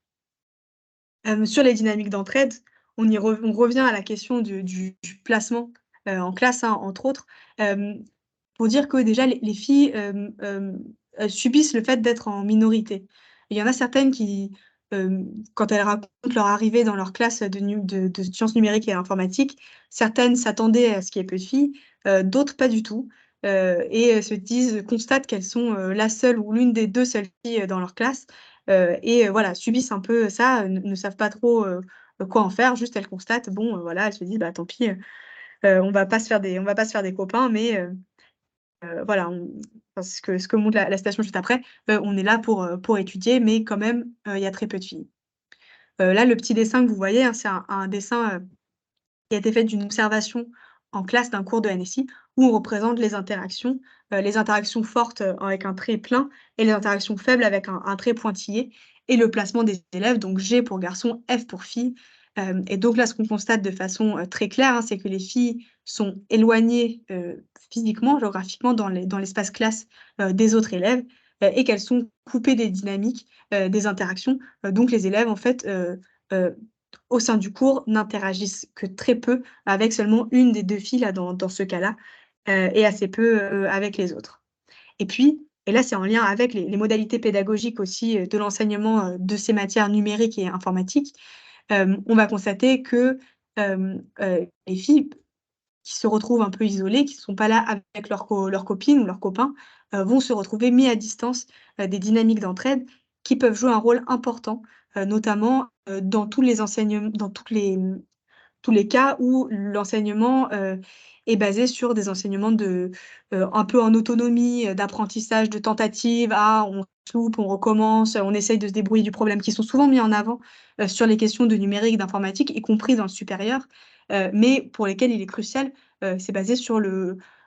Sur les dynamiques d'entraide, on revient à la question du placement, en classe, hein, entre autres, hem, pour dire que déjà les filles, subissent le fait d'être en minorité. Il y en a certaines qui, quand elles racontent leur arrivée dans leur classe de sciences numériques et informatique, certaines s'attendaient à ce qu'il y ait peu de filles, d'autres pas du tout, et se disent constatent qu'elles sont, la seule ou l'une des 2 seules filles, dans leur classe, et voilà, subissent un peu ça, ne savent pas trop, quoi en faire. Juste elles constatent, bon, voilà, elles se disent: «Bah, tant pis, on va pas se faire des copains, mais voilà, enfin, ce que montre la citation juste après, on est là pour étudier, mais quand même, il y a très peu de filles». Là, le petit dessin que vous voyez, hein, c'est un dessin, qui a été fait d'une observation en classe d'un cours de NSI où on représente les interactions fortes, avec un trait plein et les interactions faibles avec un trait pointillé, et le placement des élèves, donc G pour garçon, F pour fille. Et donc là, ce qu'on constate de façon, très claire, hein, c'est que les filles sont éloignées, physiquement, géographiquement dans l'espace classe, des autres élèves, et qu'elles sont coupées des dynamiques, des interactions. Donc les élèves en fait, heu au sein du cours, n'interagissent que très peu avec seulement une des 2 filles là dans ce cas-là, et assez peu, avec les autres. Et puis, et là c'est en lien avec les modalités pédagogiques aussi, de l'enseignement, de ces matières numériques et informatiques, on va constater que, les filles qui se retrouvent un peu isolées, qui ne sont pas là avec leurs copines ou leurs copains, vont se retrouver mis à distance, des dynamiques d'entraide qui peuvent jouer un rôle important, notamment, dans tous les cas où l'enseignement, est basé sur des enseignements un peu en autonomie, d'apprentissage, de tentative. Ah, on se loupe, on recommence, on essaye de se débrouiller du problème, qui sont souvent mis en avant, sur les questions de numérique, d'informatique, y compris dans le supérieur, mais pour lesquels il est crucial, c'est basé sur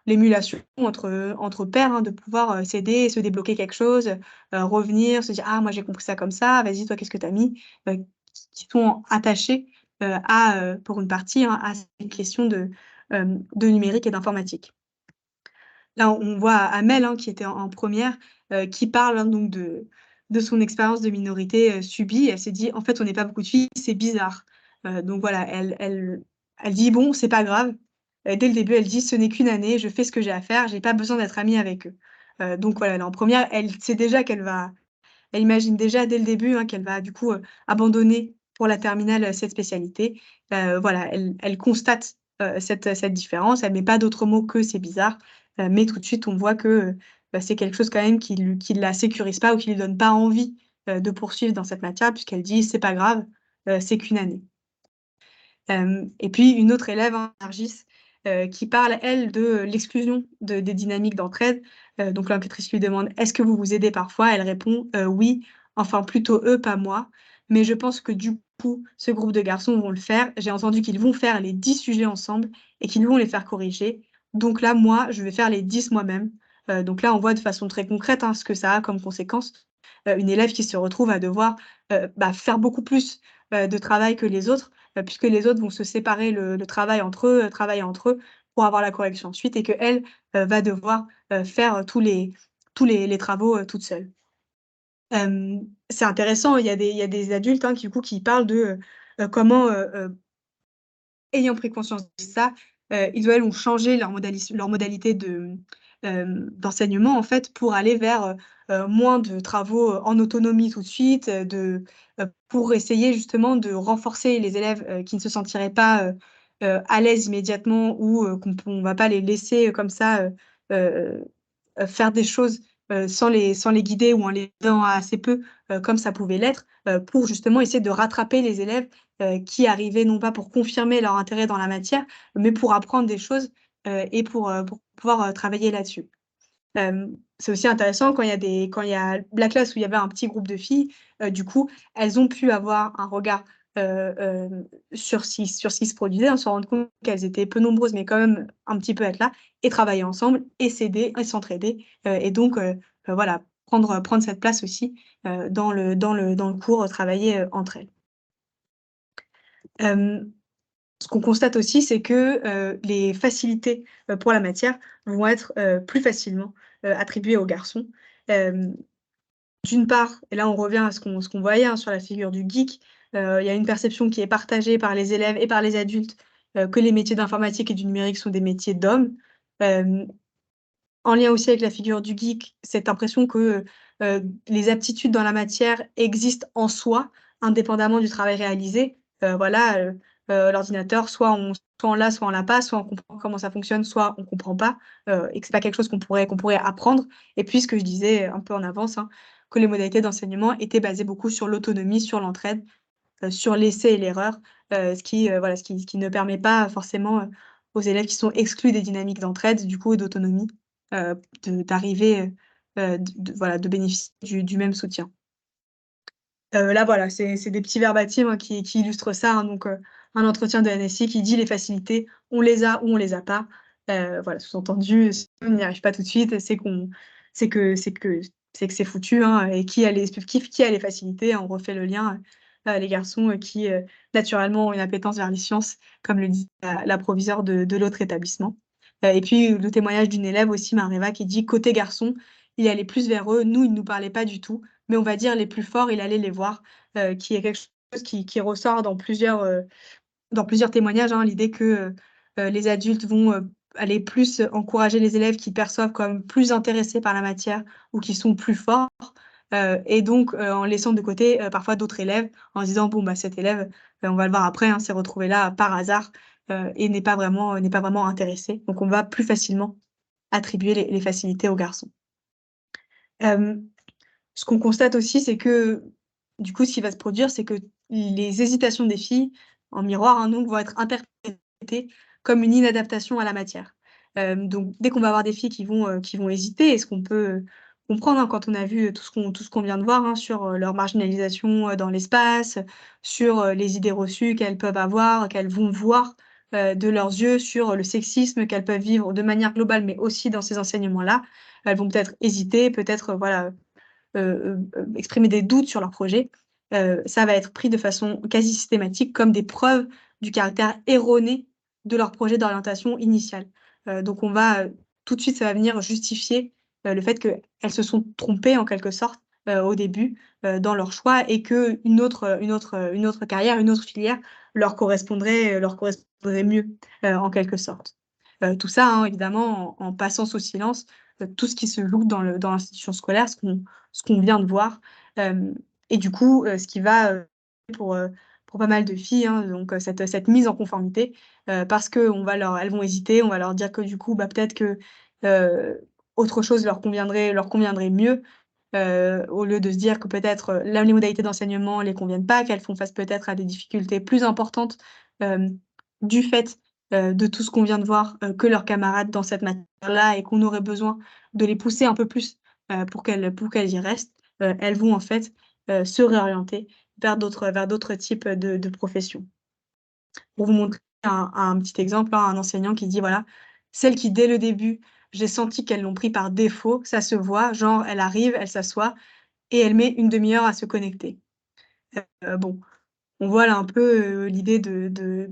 l'émulation entre pairs, hein, de pouvoir, s'aider et se débloquer quelque chose, revenir, se dire: «Ah moi j'ai compris ça comme ça, vas-y toi qu'est-ce que tu as mis?» Qui sont attachés, pour une partie, hein, à cette question de numérique et d'informatique. Là, on voit Amel, hein, qui était en 1re, qui parle, hein, donc de son expérience de minorité, subie. Elle s'est dit: «En fait, on n'est pas beaucoup de filles, c'est bizarre». Donc voilà, elle dit: «Bon, c'est pas grave». Dès le début, elle dit: «Ce n'est qu'une année, je fais ce que j'ai à faire, j'ai pas besoin d'être amie avec eux». Donc voilà, elle est en 1re, elle sait déjà elle imagine déjà dès le début, hein, qu'elle va du coup, abandonner pour la terminale, cette spécialité. Voilà, elle constate, cette différence, elle met pas d'autres mots que «c'est bizarre», mais tout de suite on voit que, bah, c'est quelque chose quand même qui la sécurise pas ou qui lui donne pas envie, de poursuivre dans cette matière puisqu'elle dit: «C'est pas grave, c'est qu'une année». Et puis une autre élève, hein, Nargis, qui parle elle de l'exclusion des dynamiques d'entraide. Donc l'enquêtrice lui demande: «Est-ce que vous vous aidez parfois?» Elle répond: Oui, enfin plutôt eux, pas moi. Mais je pense que du coup, ce groupe de garçons vont le faire. J'ai entendu qu'ils vont faire les 10 sujets ensemble et qu'ils vont les faire corriger. Donc là, moi, je vais faire les 10 moi-même. Donc là, on voit de façon très concrète, hein, ce que ça a comme conséquence. Une élève qui se retrouve à devoir, faire beaucoup plus, de travail que les autres, puisque les autres vont se séparer le travail entre eux, travailler entre eux pour avoir la correction ensuite et qu'elle, va devoir, faire tous les travaux, toute seule. C'est intéressant, il y a des adultes, hein, qui du coup, qui parlent de, comment, ayant pris conscience de ça, ils ou elles ont changé leur modalité d'enseignement, en fait, pour aller vers, moins de travaux, en autonomie tout de suite, pour essayer justement de renforcer les élèves, qui ne se sentiraient pas, à l'aise immédiatement ou, on va pas les laisser, comme ça, heu faire des choses, sans les guider ou en les aidant assez peu, comme ça pouvait l'être, pour justement essayer de rattraper les élèves, qui arrivaient non pas pour confirmer leur intérêt dans la matière, mais pour apprendre des choses, et pour pouvoir, travailler là-dessus. C'est aussi intéressant quand il y a la classe où il y avait un petit groupe de filles, du coup, elles ont pu avoir un regard, sur ce qui se produisait, hein, se rendre compte qu'elles étaient peu nombreuses, mais quand même un petit peu être là et travailler ensemble et s'aider et s'entraider, et donc voilà, prendre cette place aussi, dans le cours, travailler, entre elles. Hem Ce qu'on constate aussi, c'est que, les facilités, pour la matière vont être, plus facilement, attribuées aux garçons. Hem, D'une part, et là on revient à ce qu'on voyait, hein, sur la figure du geek, il y a une perception qui est partagée par les élèves et par les adultes, que les métiers d'informatique et du numérique sont des métiers d'hommes. Hem En lien aussi avec la figure du geek, cette impression que, les aptitudes dans la matière existent en soi, indépendamment du travail réalisé. Voilà, l'ordinateur, soit on l'a, soit on l'a pas, soit on comprend comment ça fonctionne, soit on comprend pas, et que c'est pas quelque chose qu'on pourrait apprendre. Et puis ce que je disais un peu en avance, hein, que les modalités d'enseignement étaient basées beaucoup sur l'autonomie, sur l'entraide, sur l'essai et l'erreur, voilà, ce qui ne permet pas forcément, aux élèves qui sont exclus des dynamiques d'entraide, du coup, et d'autonomie, d'arriver, voilà, de bénéficier du même soutien. Là, voilà, c'est des petits verbatims, hein, qui illustrent ça, hein, donc un entretien de NSI qui dit: «Les facilités, on les a ou on les a pas». Voilà, sous-entendu, si on n'y arrive pas tout de suite, c'est que c'est foutu, hein, et qui a les facilités? On refait le lien, les garçons, qui, naturellement ont une appétence vers les sciences, comme le dit la proviseure de l'autre établissement. Et puis le témoignage d'une élève aussi, Mareva, qui dit: «Côté garçons, il allait plus vers eux, nous, il ne nous parlait pas du tout, mais on va dire les plus forts, il allait les voir», qui est quelque chose qui ressort dans plusieurs témoignages, hein. L'idée que, les adultes vont, aller plus encourager les élèves qu'ils perçoivent comme plus intéressés par la matière ou qui sont plus forts, et donc en laissant de côté, parfois d'autres élèves, en se disant: «Bon, bah, cet élève, on va le voir après, hein, s'est retrouvé là par hasard, et n'est pas vraiment intéressé». Donc on va plus facilement attribuer les facilités aux garçons. Hem Ce qu'on constate aussi, c'est que, du coup, ce qui va se produire, c'est que les hésitations des filles, en miroir, hein, donc vont être interprétées comme une inadaptation à la matière. Donc dès qu'on va avoir des filles qui vont hésiter, et ce qu'on peut, comprendre, hein, quand on a vu tout ce qu'on vient de voir, hein, sur, leur marginalisation, dans l'espace, sur, les idées reçues qu'elles peuvent avoir, qu'elles vont voir, de leurs yeux, sur le sexisme qu'elles peuvent vivre de manière globale, mais aussi dans ces enseignements-là. Elles vont peut-être hésiter, peut-être, voilà, exprimer des doutes sur leur projet, ça va être pris de façon quasi systématique comme des preuves du caractère erroné de leur projet d'orientation initial. Donc on va, tout de suite, ça va venir justifier, le fait qu'elles se sont trompées en quelque sorte, au début, dans leur choix, et qu'une autre carrière, une autre filière leur correspondrait mieux, en quelque sorte. Tout ça, hein, évidemment, en passant sous silence, tout ce qui se joue dans l'institution scolaire, ce qu'on vient de voir, hem et du coup, ce qui va, pour, heu, pour pas mal de filles, hein, donc cette mise en conformité, parce elles vont hésiter, on va leur dire que du coup, bah, peut-être que, heu, autre chose leur conviendrait mieux, au lieu de se dire que peut-être, là, les modalités d'enseignement les conviennent pas, qu'elles font face peut-être à des difficultés plus importantes, hem, du fait, de tout ce qu'on vient de voir, que leurs camarades dans cette matière-là, et qu'on aurait besoin de les pousser un peu plus, pour qu'elles y restent. Elles vont en fait, se réorienter vers d'autres types, de professions. Pour vous montrer un petit exemple, hein, un enseignant qui dit voilà: «Celles qui dès le début, j'ai senti qu'elles l'ont pris par défaut, ça se voit, genre elle arrive, elle s'assoit et elle met une demi-heure à se connecter. Bon, on voit là un peu, l'idée de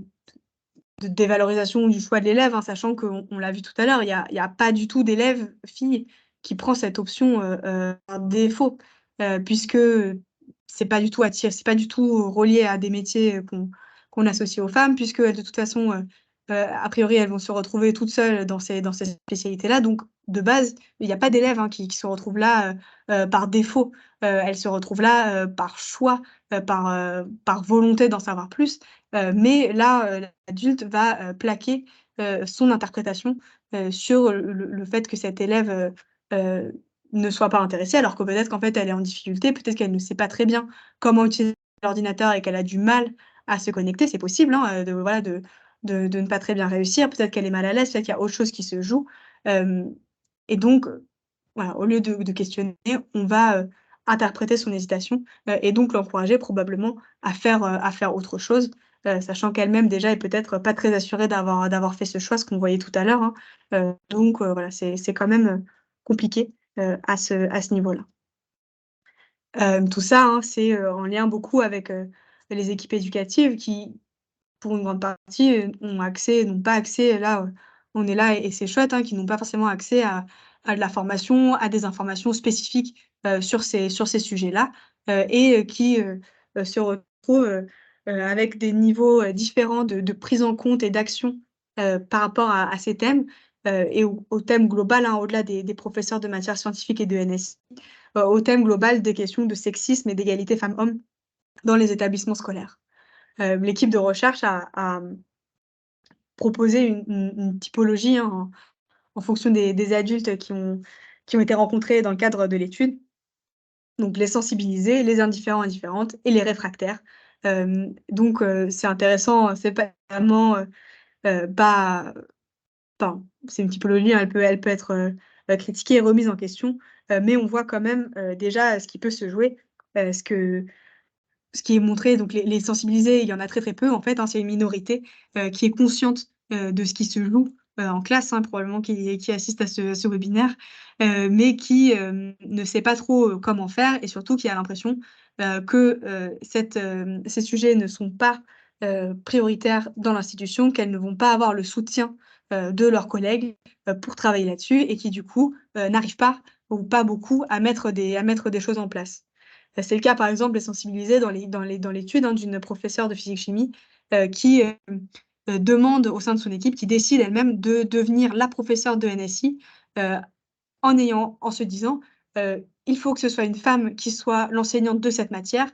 dévalorisation du choix de l'élève, hein, sachant qu'on l'a vu tout à l'heure, il y a pas du tout d'élève fille qui prend cette option, par défaut, puisque, c'est pas du tout relié à des métiers, qu'on associe aux femmes puisqu'elles de toute façon, a priori, elles vont se retrouver toutes seules dans ces spécialités-là, donc de base, il y a pas d'élèves, hein, qui se retrouvent là, par défaut. Elles se retrouvent là, par choix, par volonté d'en savoir plus. Mais là, l'adulte va, plaquer, son interprétation, sur le fait que cette élève, heu, ne soit pas intéressée, alors que peut-être qu'en fait elle est en difficulté, peut-être qu'elle ne sait pas très bien comment utiliser l'ordinateur et qu'elle a du mal à se connecter. C'est possible, hein, de voilà, de ne pas très bien réussir. Peut-être qu'elle est mal à l'aise, peut-être qu'il y a autre chose qui se joue, hem et donc voilà, au lieu de questionner, on va, interpréter son hésitation, et donc l'encourager probablement à faire autre chose, sachant qu'elle-même déjà est peut-être pas très assurée d'avoir fait ce choix, ce qu'on voyait tout à l'heure, hein, donc voilà, c'est quand même, compliqué, à ce niveau-là. Tout ça, hein, c'est, en lien beaucoup avec, les équipes éducatives qui, pour une grande partie, n'ont pas accès là, on est là et c'est chouette, hein, qui n'ont pas forcément accès à de la formation, à des informations spécifiques, sur ces sujets-là, et qui, se retrouvent, avec des niveaux, différents de prise en compte et d'action, par rapport à ces thèmes, et au thème global, hein, au-delà des professeurs de matières scientifiques et de NSI, au thème global des questions de sexisme et d'égalité femmes-hommes dans les établissements scolaires. L'équipe de recherche a proposé une typologie, hein, en fonction des adultes qui ont été rencontrés dans le cadre de l'étude. Donc les sensibilisés, les indifférents, indifférentes et les réfractaires. Donc c'est intéressant, c'est pas vraiment, pas enfin, c'est une typologie, hein, elle peut être, critiquée et remise en question, mais on voit quand même, déjà, ce qui peut se jouer, ce qui est montré, donc les sensibilisés, il y en a très, très peu en fait, hein, c'est une minorité, qui est consciente, de ce qui se joue, en classe, hein, probablement qui assiste à ce webinaire, mais qui, ne sait pas trop, comment faire et surtout qui a l'impression, que, ces sujets ne sont pas, prioritaires dans l'institution, qu'elles ne vont pas avoir le soutien, de leurs collègues, pour travailler là-dessus et qui du coup, n'arrivent pas ou pas beaucoup à mettre des choses en place. C'est le cas, par exemple, des sensibilisés dans l'étude, hein, d'une professeure de physique-chimie, qui, demande au sein de son équipe, qui décide elle-même de devenir la professeure de NSI, heu, en se disant, «Il faut que ce soit une femme qui soit l'enseignante de cette matière,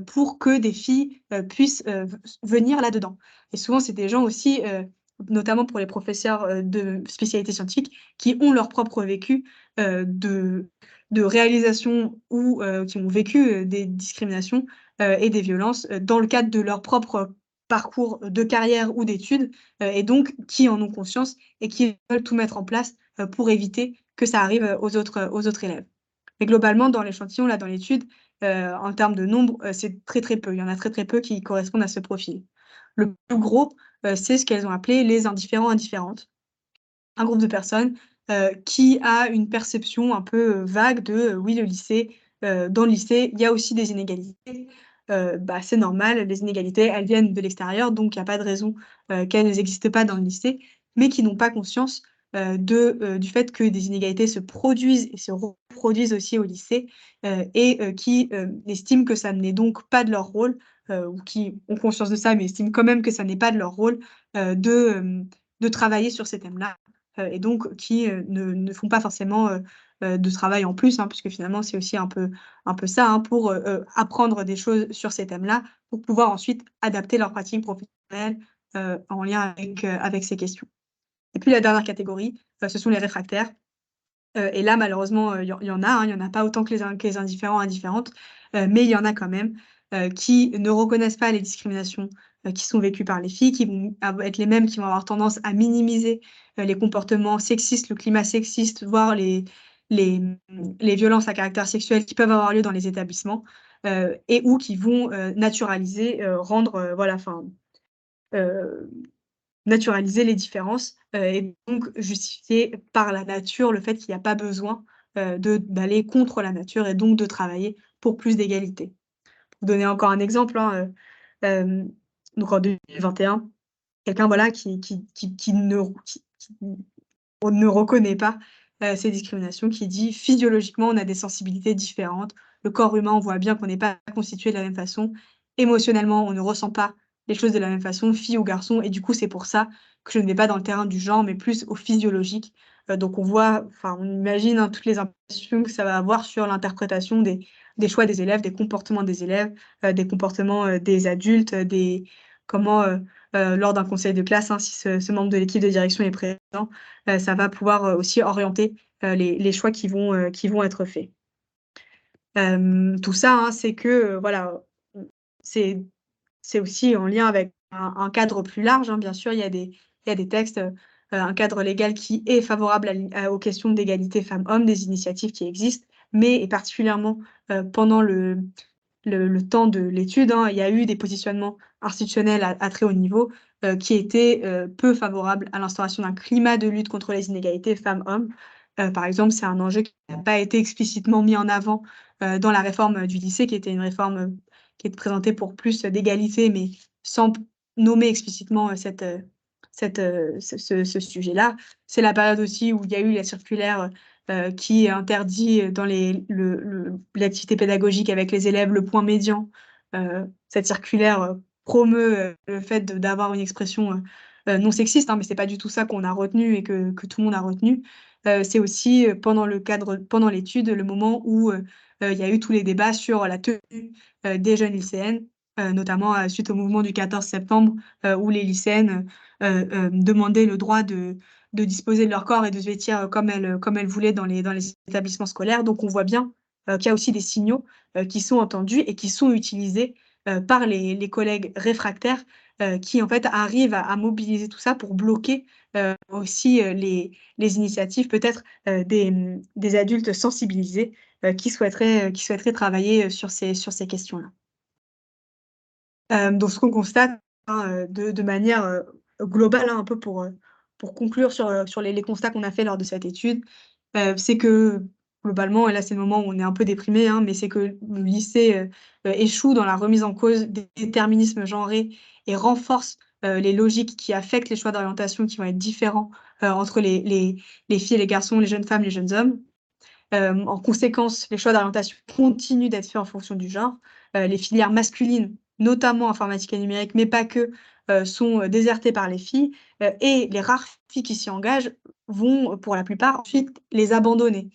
pour que des filles, puissent, venir là-dedans» et souvent, c'est des gens aussi, notamment pour les professeurs, de spécialités scientifiques, qui ont leur propre vécu, de réalisation ou qui ont vécu, des discriminations, et des violences, dans le cadre de leur propre parcours de carrière ou d'études, et donc qui en ont conscience et qui veulent tout mettre en place, pour éviter que ça arrive, aux autres élèves. Mais globalement, dans l'échantillon, là, dans l'étude, en termes de nombre, c'est très, très peu. Il y en a très, très peu qui correspondent à ce profil. Le plus gros, c'est ce qu'elles ont appelé les indifférents, indifférentes. Un groupe de personnes, qui a une perception un peu, vague de, oui, le lycée, dans le lycée, il y a aussi des inégalités. Bah, c'est normal, les inégalités, elles viennent de l'extérieur, donc il y a pas de raison, qu'elles n'existent pas dans le lycée, mais qui n'ont pas conscience, du fait que des inégalités se produisent et se reproduisent aussi au lycée, et qui, estiment que ça n'est donc pas de leur rôle, ou qui ont conscience de ça, mais estiment quand même que ça n'est pas de leur rôle, de travailler sur ces thèmes-là. Et donc qui, ne font pas forcément, de travail en plus, hein, puisque finalement c'est aussi un peu ça, hein, pour, apprendre des choses sur ces thèmes-là, pour pouvoir ensuite adapter leur pratique professionnelle, en lien avec ces questions. Et puis la dernière catégorie, ce sont les réfractaires. Et là malheureusement, il y en a, hein, il y en a pas autant que les indifférents, indifférentes, mais il y en a quand même, qui ne reconnaissent pas les discriminations, qui sont vécues par les filles, qui vont être les mêmes qui vont avoir tendance à minimiser, les comportements sexistes, le climat sexiste, voire les violences à caractère sexuel qui peuvent avoir lieu dans les établissements, et ou qui vont, naturaliser, rendre, voilà, enfin, naturaliser les différences, et donc justifier par la nature le fait qu'il y a pas besoin, de d'aller contre la nature et donc de travailler pour plus d'égalité. Pour donner encore un exemple, hein, donc en 2021, quelqu'un voilà qui on ne reconnaît pas, ces discriminations, qui dit: «Physiologiquement, on a des sensibilités différentes. Le corps humain, on voit bien qu'on n'est pas constitué de la même façon. Émotionnellement, on ne ressent pas les choses de la même façon, fille ou garçon et du coup, c'est pour ça que je ne vais pas dans le terrain du genre, mais plus au physiologique». Donc on voit enfin, on imagine, hein, toutes les implications que ça va avoir sur l'interprétation des choix des élèves, des comportements des élèves, des comportements, des adultes, des comment, lors d'un conseil de classe, hein, si ce membre de l'équipe de direction est présent, ça va pouvoir, aussi orienter, les choix qui vont être faits. Tout ça, hein, c'est que, voilà, mmh, c'est c'est aussi en lien avec un cadre plus large, hein. Bien sûr, il y a des textes, un cadre légal qui est favorable aux questions d'égalité femmes-hommes, des initiatives qui existent, mais et particulièrement, pendant le temps de l'étude, hein, il y a eu des positionnements institutionnels à très haut niveau, qui étaient, peu favorables à l'instauration d'un climat de lutte contre les inégalités femmes-hommes. Par exemple, c'est un enjeu qui n'a pas été explicitement mis en avant, dans la réforme, du lycée, qui était une réforme, qui est présentée pour plus d'égalité, mais sans p nommer explicitement, ce sujet-là. C'est la période aussi où il y a eu la circulaire, qui interdit, dans l'activité pédagogique avec les élèves le point médian. Cette circulaire, promeut, le fait d'avoir une expression, non sexiste, hein, mais c'est pas du tout ça qu'on a retenu et que tout le monde a retenu. C'est aussi, pendant l'étude, le moment où, il y a eu tous les débats sur la tenue, des jeunes lycéennes, notamment, suite au mouvement du 14 septembre, où les lycéennes, demandaient le droit de disposer de leur corps et de se vêtir, comme elles voulaient dans les établissements scolaires. Donc on voit bien, qu'il y a aussi des signaux, qui sont entendus et qui sont utilisés, par les collègues réfractaires, qui en fait arrivent à mobiliser tout ça pour bloquer, aussi, les initiatives peut-être, des adultes sensibilisés, qui souhaiteraient travailler, sur ces questions-là. Donc ce qu'on constate, hein, de manière, globale, hein, un peu pour conclure sur les constats qu'on a fait lors de cette étude, c'est que globalement et là c'est le moment où on est un peu déprimé, hein, mais c'est que le lycée, échoue dans la remise en cause des déterminismes genrés et renforce, les logiques qui affectent les choix d'orientation qui vont être différents, entre les filles et les garçons, les jeunes femmes, les jeunes hommes. En conséquence, les choix d'orientation continuent d'être faits en fonction du genre. Les filières masculines, notamment informatique et numérique, mais pas que, sont, désertées par les filles, et les rares filles qui s'y engagent vont, pour la plupart, ensuite les abandonner.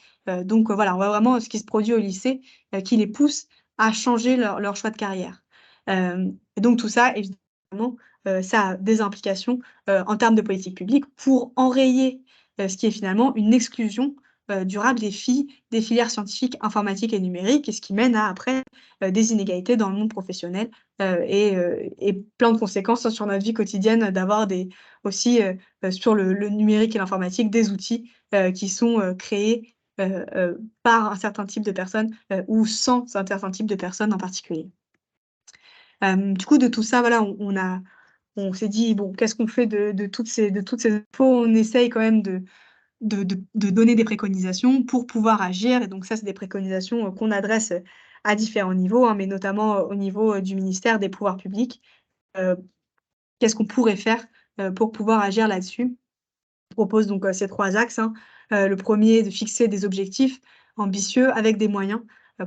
Donc, voilà, on voit vraiment ce qui se produit au lycée, qui les pousse à changer leur choix de carrière. Et donc tout ça, évidemment, ça a des implications, en termes de politique publique pour enrayer, ce qui est finalement une exclusion durable des filles des filières scientifiques, informatiques et numériques et ce qui mène à après, des inégalités dans le monde professionnel, et plein de conséquences, hein, sur notre vie quotidienne d'avoir des aussi, sur le numérique et l'informatique, des outils, qui sont, créés, par un certain type de personnes, ou sans un certain type de personnes en particulier. Du coup, de tout ça, voilà, on s'est dit: «Bon, qu'est-ce qu'on fait de toutes ces infos?» On essaye quand même de donner des préconisations pour pouvoir agir et donc ça, c'est des préconisations, qu'on adresse, à différents niveaux, hein, mais notamment, au niveau, du ministère des pouvoirs publics. Heu, Qu'est-ce qu'on pourrait faire, pour pouvoir agir là-dessus? Je propose donc, ces 3 axes, hein. Le 1er, de fixer des objectifs ambitieux avec des moyens,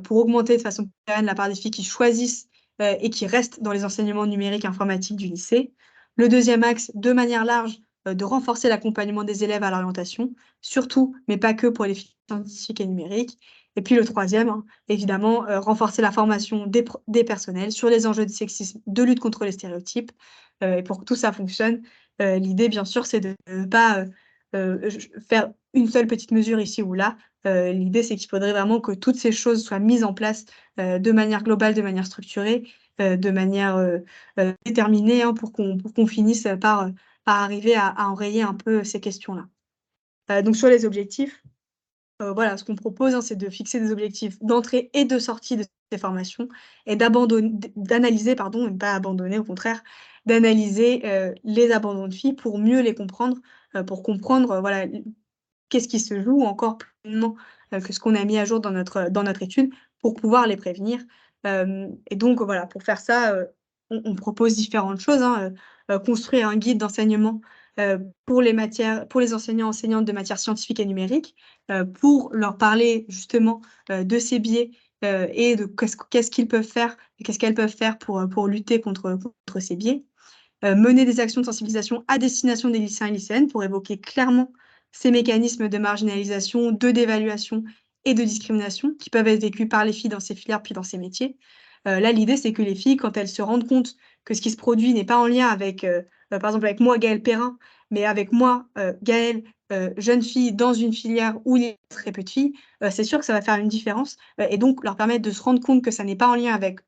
pour augmenter de façon pérenne la part des filles qui choisissent, et qui restent dans les enseignements numériques et informatiques du lycée. Le 2e axe, de manière large, de renforcer l'accompagnement des élèves à l'orientation, surtout, mais pas que pour les filières scientifiques et numériques. Et puis le 3e, hein, évidemment, renforcer la formation des personnels sur les enjeux de sexisme, de lutte contre les stéréotypes. Et pour que tout ça fonctionne, l'idée bien sûr, c'est de ne pas, j faire une seule petite mesure ici ou là. L'idée, c'est qu'il faudrait vraiment que toutes ces choses soient mises en place, de manière globale, de manière structurée, de manière, déterminée, hein, pour qu'on finisse, par arriver à enrayer un peu ces questions-là. Donc sur les objectifs, Voilà, ce qu'on propose, hein, c'est de fixer des objectifs d'entrée et de sortie de ces formations et d'analyser, pardon, et ne pas abandonner, au contraire, d'analyser, les abandons de filles pour mieux les comprendre, pour comprendre, voilà, qu'est-ce qui se joue encore plus pleinement, que ce qu'on a mis à jour dans notre étude pour pouvoir les prévenir. Et donc voilà, pour faire ça, on propose différentes choses, hein, construire un guide d'enseignement, pour les enseignants, enseignantes de matières scientifiques et numériques, pour leur parler justement, de ces biais, et de qu'est-ce qu'ils peuvent faire et qu'est-ce qu'elles peuvent faire pour lutter contre ces biais. Mener des actions de sensibilisation à destination des lycéens et lycéennes pour évoquer clairement ces mécanismes de marginalisation, de dévaluation et de discrimination qui peuvent être vécus par les filles dans ces filières, puis dans ces métiers. Là, l'idée, c'est que les filles, quand elles se rendent compte que ce qui se produit n'est pas en lien avec, par exemple, avec moi, Gaëlle Perrin, mais avec moi, Gaëlle, jeune fille dans une filière où il y a très peu de filles, c'est sûr que ça va faire une différence, et donc leur permettre de se rendre compte que ça n'est pas en lien avec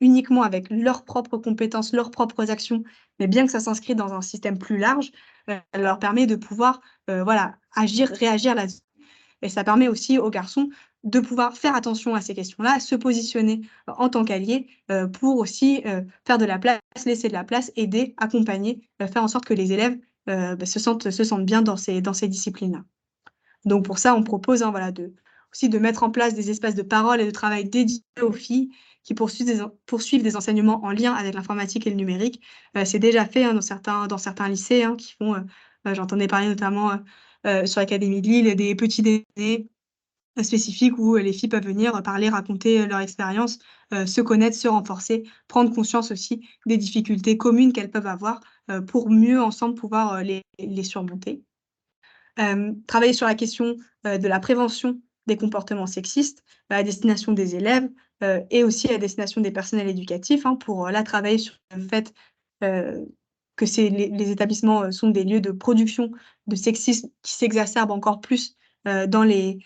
uniquement avec leurs propres compétences, leurs propres actions, mais bien que ça s'inscrit dans un système plus large, ça leur permet de pouvoir, voilà, agir, réagir là-dessus. Et ça permet aussi aux garçons de pouvoir faire attention à ces questions-là, se positionner en tant qu'alliés, pour aussi, faire de la place, laisser de la place, aider, accompagner, faire en sorte que les élèves, se sentent bien dans ces disciplines-là. Donc pour ça, on propose, hein, voilà, aussi de mettre en place des espaces de parole et de travail dédiés aux filles qui poursuivent des enseignements en lien avec l'informatique et le numérique. C'est déjà fait, hein, dans certains lycées, hein, qui font, j'entendais parler notamment, sur l'académie de Lille, des petits déjeuners, spécifiques où, les filles peuvent venir, parler, raconter, leur expérience, se connaître, se renforcer, prendre conscience aussi des difficultés communes qu'elles peuvent avoir, pour mieux ensemble pouvoir, les surmonter. Travailler sur la question, de la prévention des comportements sexistes à destination des élèves, et aussi à destination des personnels éducatifs, hein, pour, là, travailler sur le fait, heu, que les établissements, sont des lieux de production de sexisme qui s'exacerbe encore plus, dans les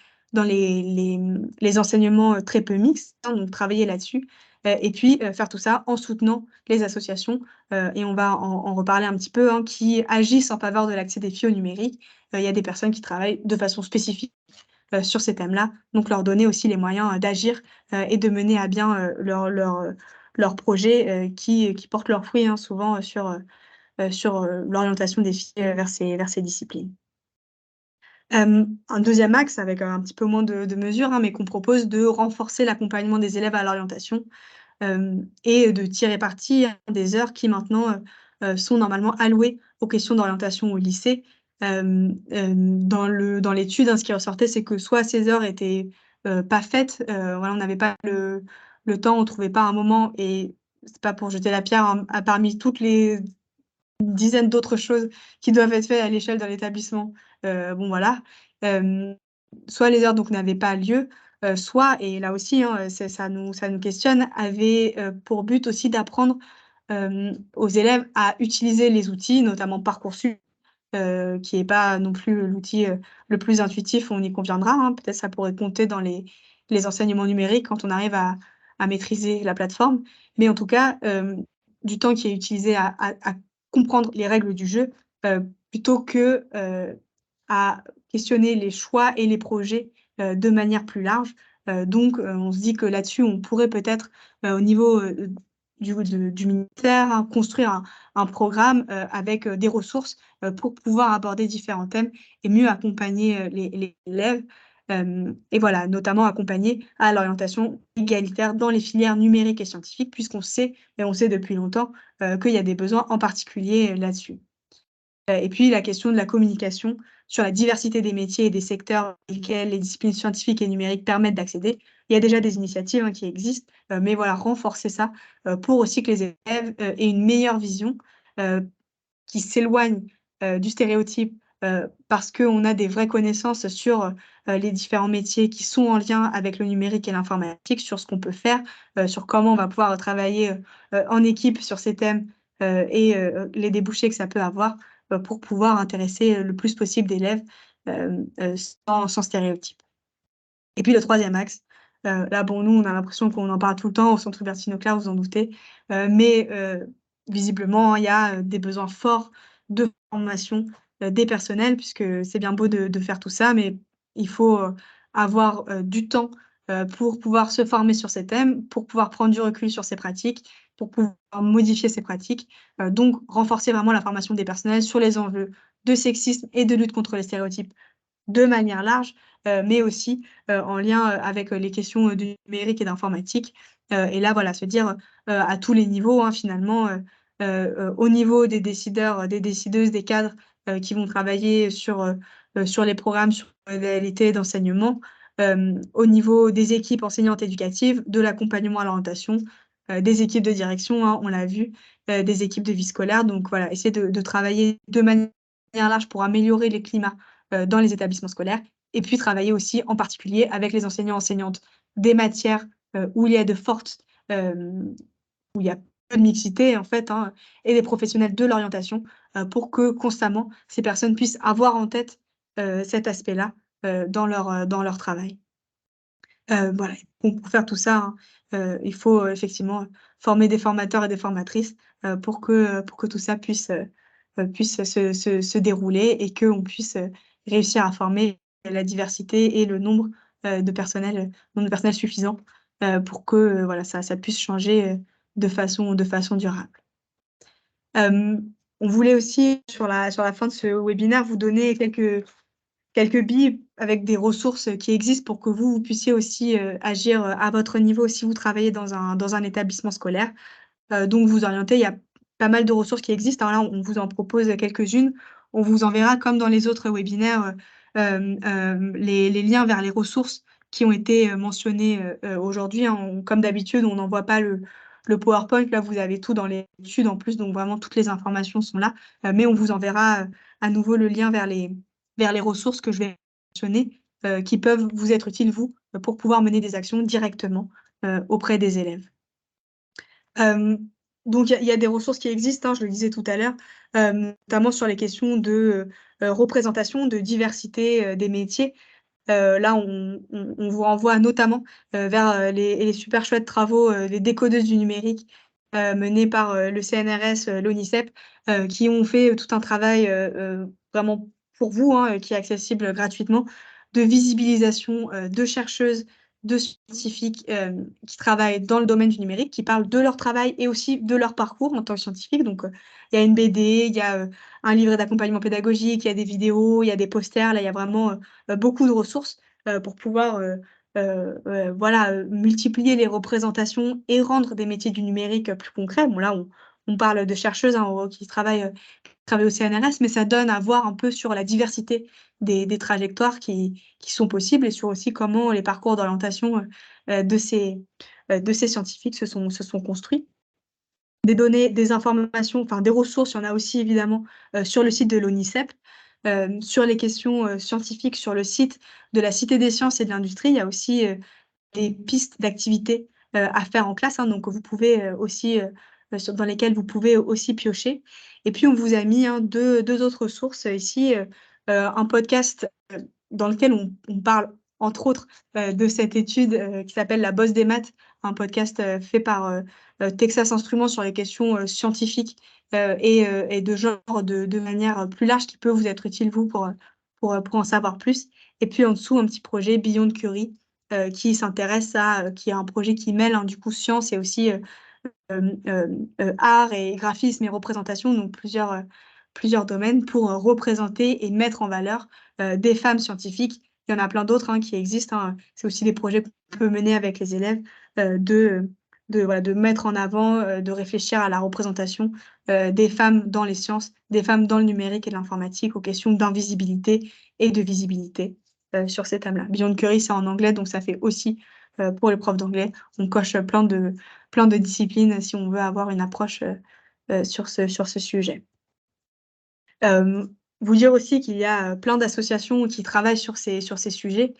enseignements, très peu mixtes, hein, donc travailler là-dessus, et puis, faire tout ça en soutenant les associations, et on va en reparler un petit peu, hein, qui agissent en faveur de l'accès des filles au numérique. Il y a des personnes qui travaillent de façon spécifique, sur ces thèmes-là, donc leur donner aussi les moyens, d'agir, et de mener à bien, leurs projets, qui portent leurs fruits, hein, souvent, sur l'orientation des filles, vers ces disciplines. Un deuxième axe avec, un petit peu moins de mesures, hein, mais qu'on propose de renforcer l'accompagnement des élèves à l'orientation. Et de tirer parti des heures qui maintenant, sont normalement allouées aux questions d'orientation au lycée. Dans l'étude, hein, ce qui ressortait, c'est que soit ces heures étaient, pas faites, voilà, on n'avait pas le temps, on trouvait pas un moment, et c'est pas pour jeter la pierre, hein, parmi toutes les dizaines d'autres choses qui doivent être faites à l'échelle d'un établissement, bon voilà. Hem, Soit les heures donc n'avaient pas lieu, soit, et là aussi, hein, ça nous questionne, avaient, pour but aussi d'apprendre, aux élèves à utiliser les outils, notamment Parcoursup, qui est pas non plus l'outil, le plus intuitif, on y conviendra, hein. Peut-être ça pourrait compter dans les enseignements numériques quand on arrive à maîtriser la plateforme. Mais en tout cas, du temps qui est utilisé à comprendre les règles du jeu, plutôt que, à questionner les choix et les projets, de manière plus large. Donc on se dit que là-dessus, on pourrait peut-être, au niveau, du ministère, hein, construire un programme, avec, des ressources, pour pouvoir aborder différents thèmes et mieux accompagner, les élèves, et voilà, notamment accompagner à l'orientation égalitaire dans les filières numériques et scientifiques, puisqu'on sait, et on sait depuis longtemps, qu'il y a des besoins en particulier, là-dessus. Et puis la question de la communication sur la diversité des métiers et des secteurs auxquels les disciplines scientifiques et numériques permettent d'accéder. Il y a déjà des initiatives, hein, qui existent, mais voilà, renforcer ça, pour aussi que les élèves, aient une meilleure vision, heu, qui s'éloigne, du stéréotype, parce qu'on a des vraies connaissances sur, les différents métiers qui sont en lien avec le numérique et l'informatique, sur ce qu'on peut faire, sur comment on va pouvoir travailler, en équipe sur ces thèmes, et les débouchés que ça peut avoir, pour pouvoir intéresser, le plus possible d'élèves, sans stéréotype. Et puis le troisième axe, là bon, nous on a l'impression qu'on en parle tout le temps au centre Hubertine Auclair, vous en doutez, mais visiblement il y a, des besoins forts de formation, des personnels, puisque c'est bien beau de faire tout ça, mais il faut, avoir, du temps, pour pouvoir se former sur ces thèmes, pour pouvoir prendre du recul sur ces pratiques, pour pouvoir modifier ces pratiques, donc renforcer vraiment la formation des personnels sur les enjeux de sexisme et de lutte contre les stéréotypes de manière large, mais aussi, en lien, avec, les questions, du numérique et d'informatique, et là, voilà, se dire, à tous les niveaux, hein, finalement, au niveau des décideurs, des décideuses, des cadres, qui vont travailler sur les programmes, sur les modalités d'enseignement, au niveau des équipes enseignantes éducatives, de l'accompagnement à l'orientation, des équipes de direction, hein, on l'a vu, des équipes de vie scolaire, donc voilà, essayer de travailler de manière large pour améliorer les climats dans les établissements scolaires et puis travailler aussi en particulier avec les enseignants, enseignantes des matières, où il y a de fortes, où il y a peu de mixité en fait, hein, et des professionnels de l'orientation, pour que constamment ces personnes puissent avoir en tête, cet aspect-là, dans leur travail. Voilà, pour faire tout ça, hein, il faut, effectivement, former des formateurs et des formatrices, pour que tout ça puisse se dérouler et qu'on puisse, réussir à former la diversité et le nombre de personnel suffisant, pour que, voilà, ça puisse changer, de façon durable. On voulait aussi sur la fin de ce webinaire vous donner quelques billes avec des ressources, qui existent pour que vous puissiez aussi, agir, à votre niveau si vous travaillez dans un établissement scolaire, donc vous orienter. Il y a pas mal de ressources qui existent, hein. Là, on vous en propose, quelques-unes. On vous enverra comme dans les autres webinaires, les liens vers les ressources qui ont été, mentionnés, aujourd'hui, hein. Comme d'habitude, on n'envoie pas le PowerPoint. Là, vous avez tout dans l'étude en plus, donc vraiment toutes les informations sont là, mais on vous enverra, à nouveau le lien vers les ressources que je vais mentionner, qui peuvent vous être utiles, vous, pour pouvoir mener des actions directement, auprès des élèves. Hem, donc il y a des ressources qui existent, hein, je le disais tout à l'heure, notamment sur les questions de, représentation, de diversité, des métiers. Là, on vous renvoie notamment, vers, les super chouettes travaux, des décodeuses du numérique, menés par, le CNRS, l'ONICEP, qui ont fait, tout un travail, vraiment pour vous, hein, qui est accessible gratuitement, de visibilisation, de chercheuses, de scientifiques, qui travaillent dans le domaine du numérique, qui parlent de leur travail et aussi de leur parcours en tant que scientifique. Donc, il y a une BD, il y a, un livret d'accompagnement pédagogique, il y a des vidéos, il y a des posters. Là, il y a vraiment, beaucoup de ressources, pour pouvoir, voilà, multiplier les représentations et rendre des métiers du numérique, plus concrets. Bon là, on parle de chercheuses, hein, qui travaillent au CNRS, mais ça donne à voir un peu sur la diversité des trajectoires qui sont possibles et sur aussi comment les parcours d'orientation, de ces scientifiques se sont construits. Des données, des informations, enfin des ressources, il y en a aussi évidemment, sur le site de l'ONICEP. Sur les questions, scientifiques, sur le site de la Cité des sciences et de l'industrie, il y a aussi, des pistes d'activités, à faire en classe, hein, donc vous pouvez, aussi, dans lesquelles vous pouvez aussi piocher. Et puis on vous a mis, hein, 2 autres sources, ici, un podcast, dans lequel on parle entre autres, de cette étude, qui s'appelle «La bosse des maths», un podcast, fait par, Texas Instruments sur les questions, scientifiques, et de genre de manière, plus large qui peut vous être utile vous pour en savoir plus. Et puis en dessous, un petit projet Beyond Curie, qui s'intéresse à, qui est un projet qui mêle, hein, du coup science et aussi, art et graphisme et représentation, donc plusieurs domaines pour, représenter et mettre en valeur, des femmes scientifiques. Il y en a plein d'autres, hein, qui existent, hein. C'est aussi des projets qu'on peut mener avec les élèves, voilà, de mettre en avant, de réfléchir à la représentation, des femmes dans les sciences, des femmes dans le numérique et l'informatique, aux questions d'invisibilité et de visibilité, sur ces thèmes-là. Beyond Curie, c'est en anglais, donc ça fait aussi, pour les profs d'anglais, on coche, plein de disciplines si on veut avoir une approche, sur ce sujet. Hem, Vous dire aussi qu'il y a, plein d'associations qui travaillent sur ces sujets,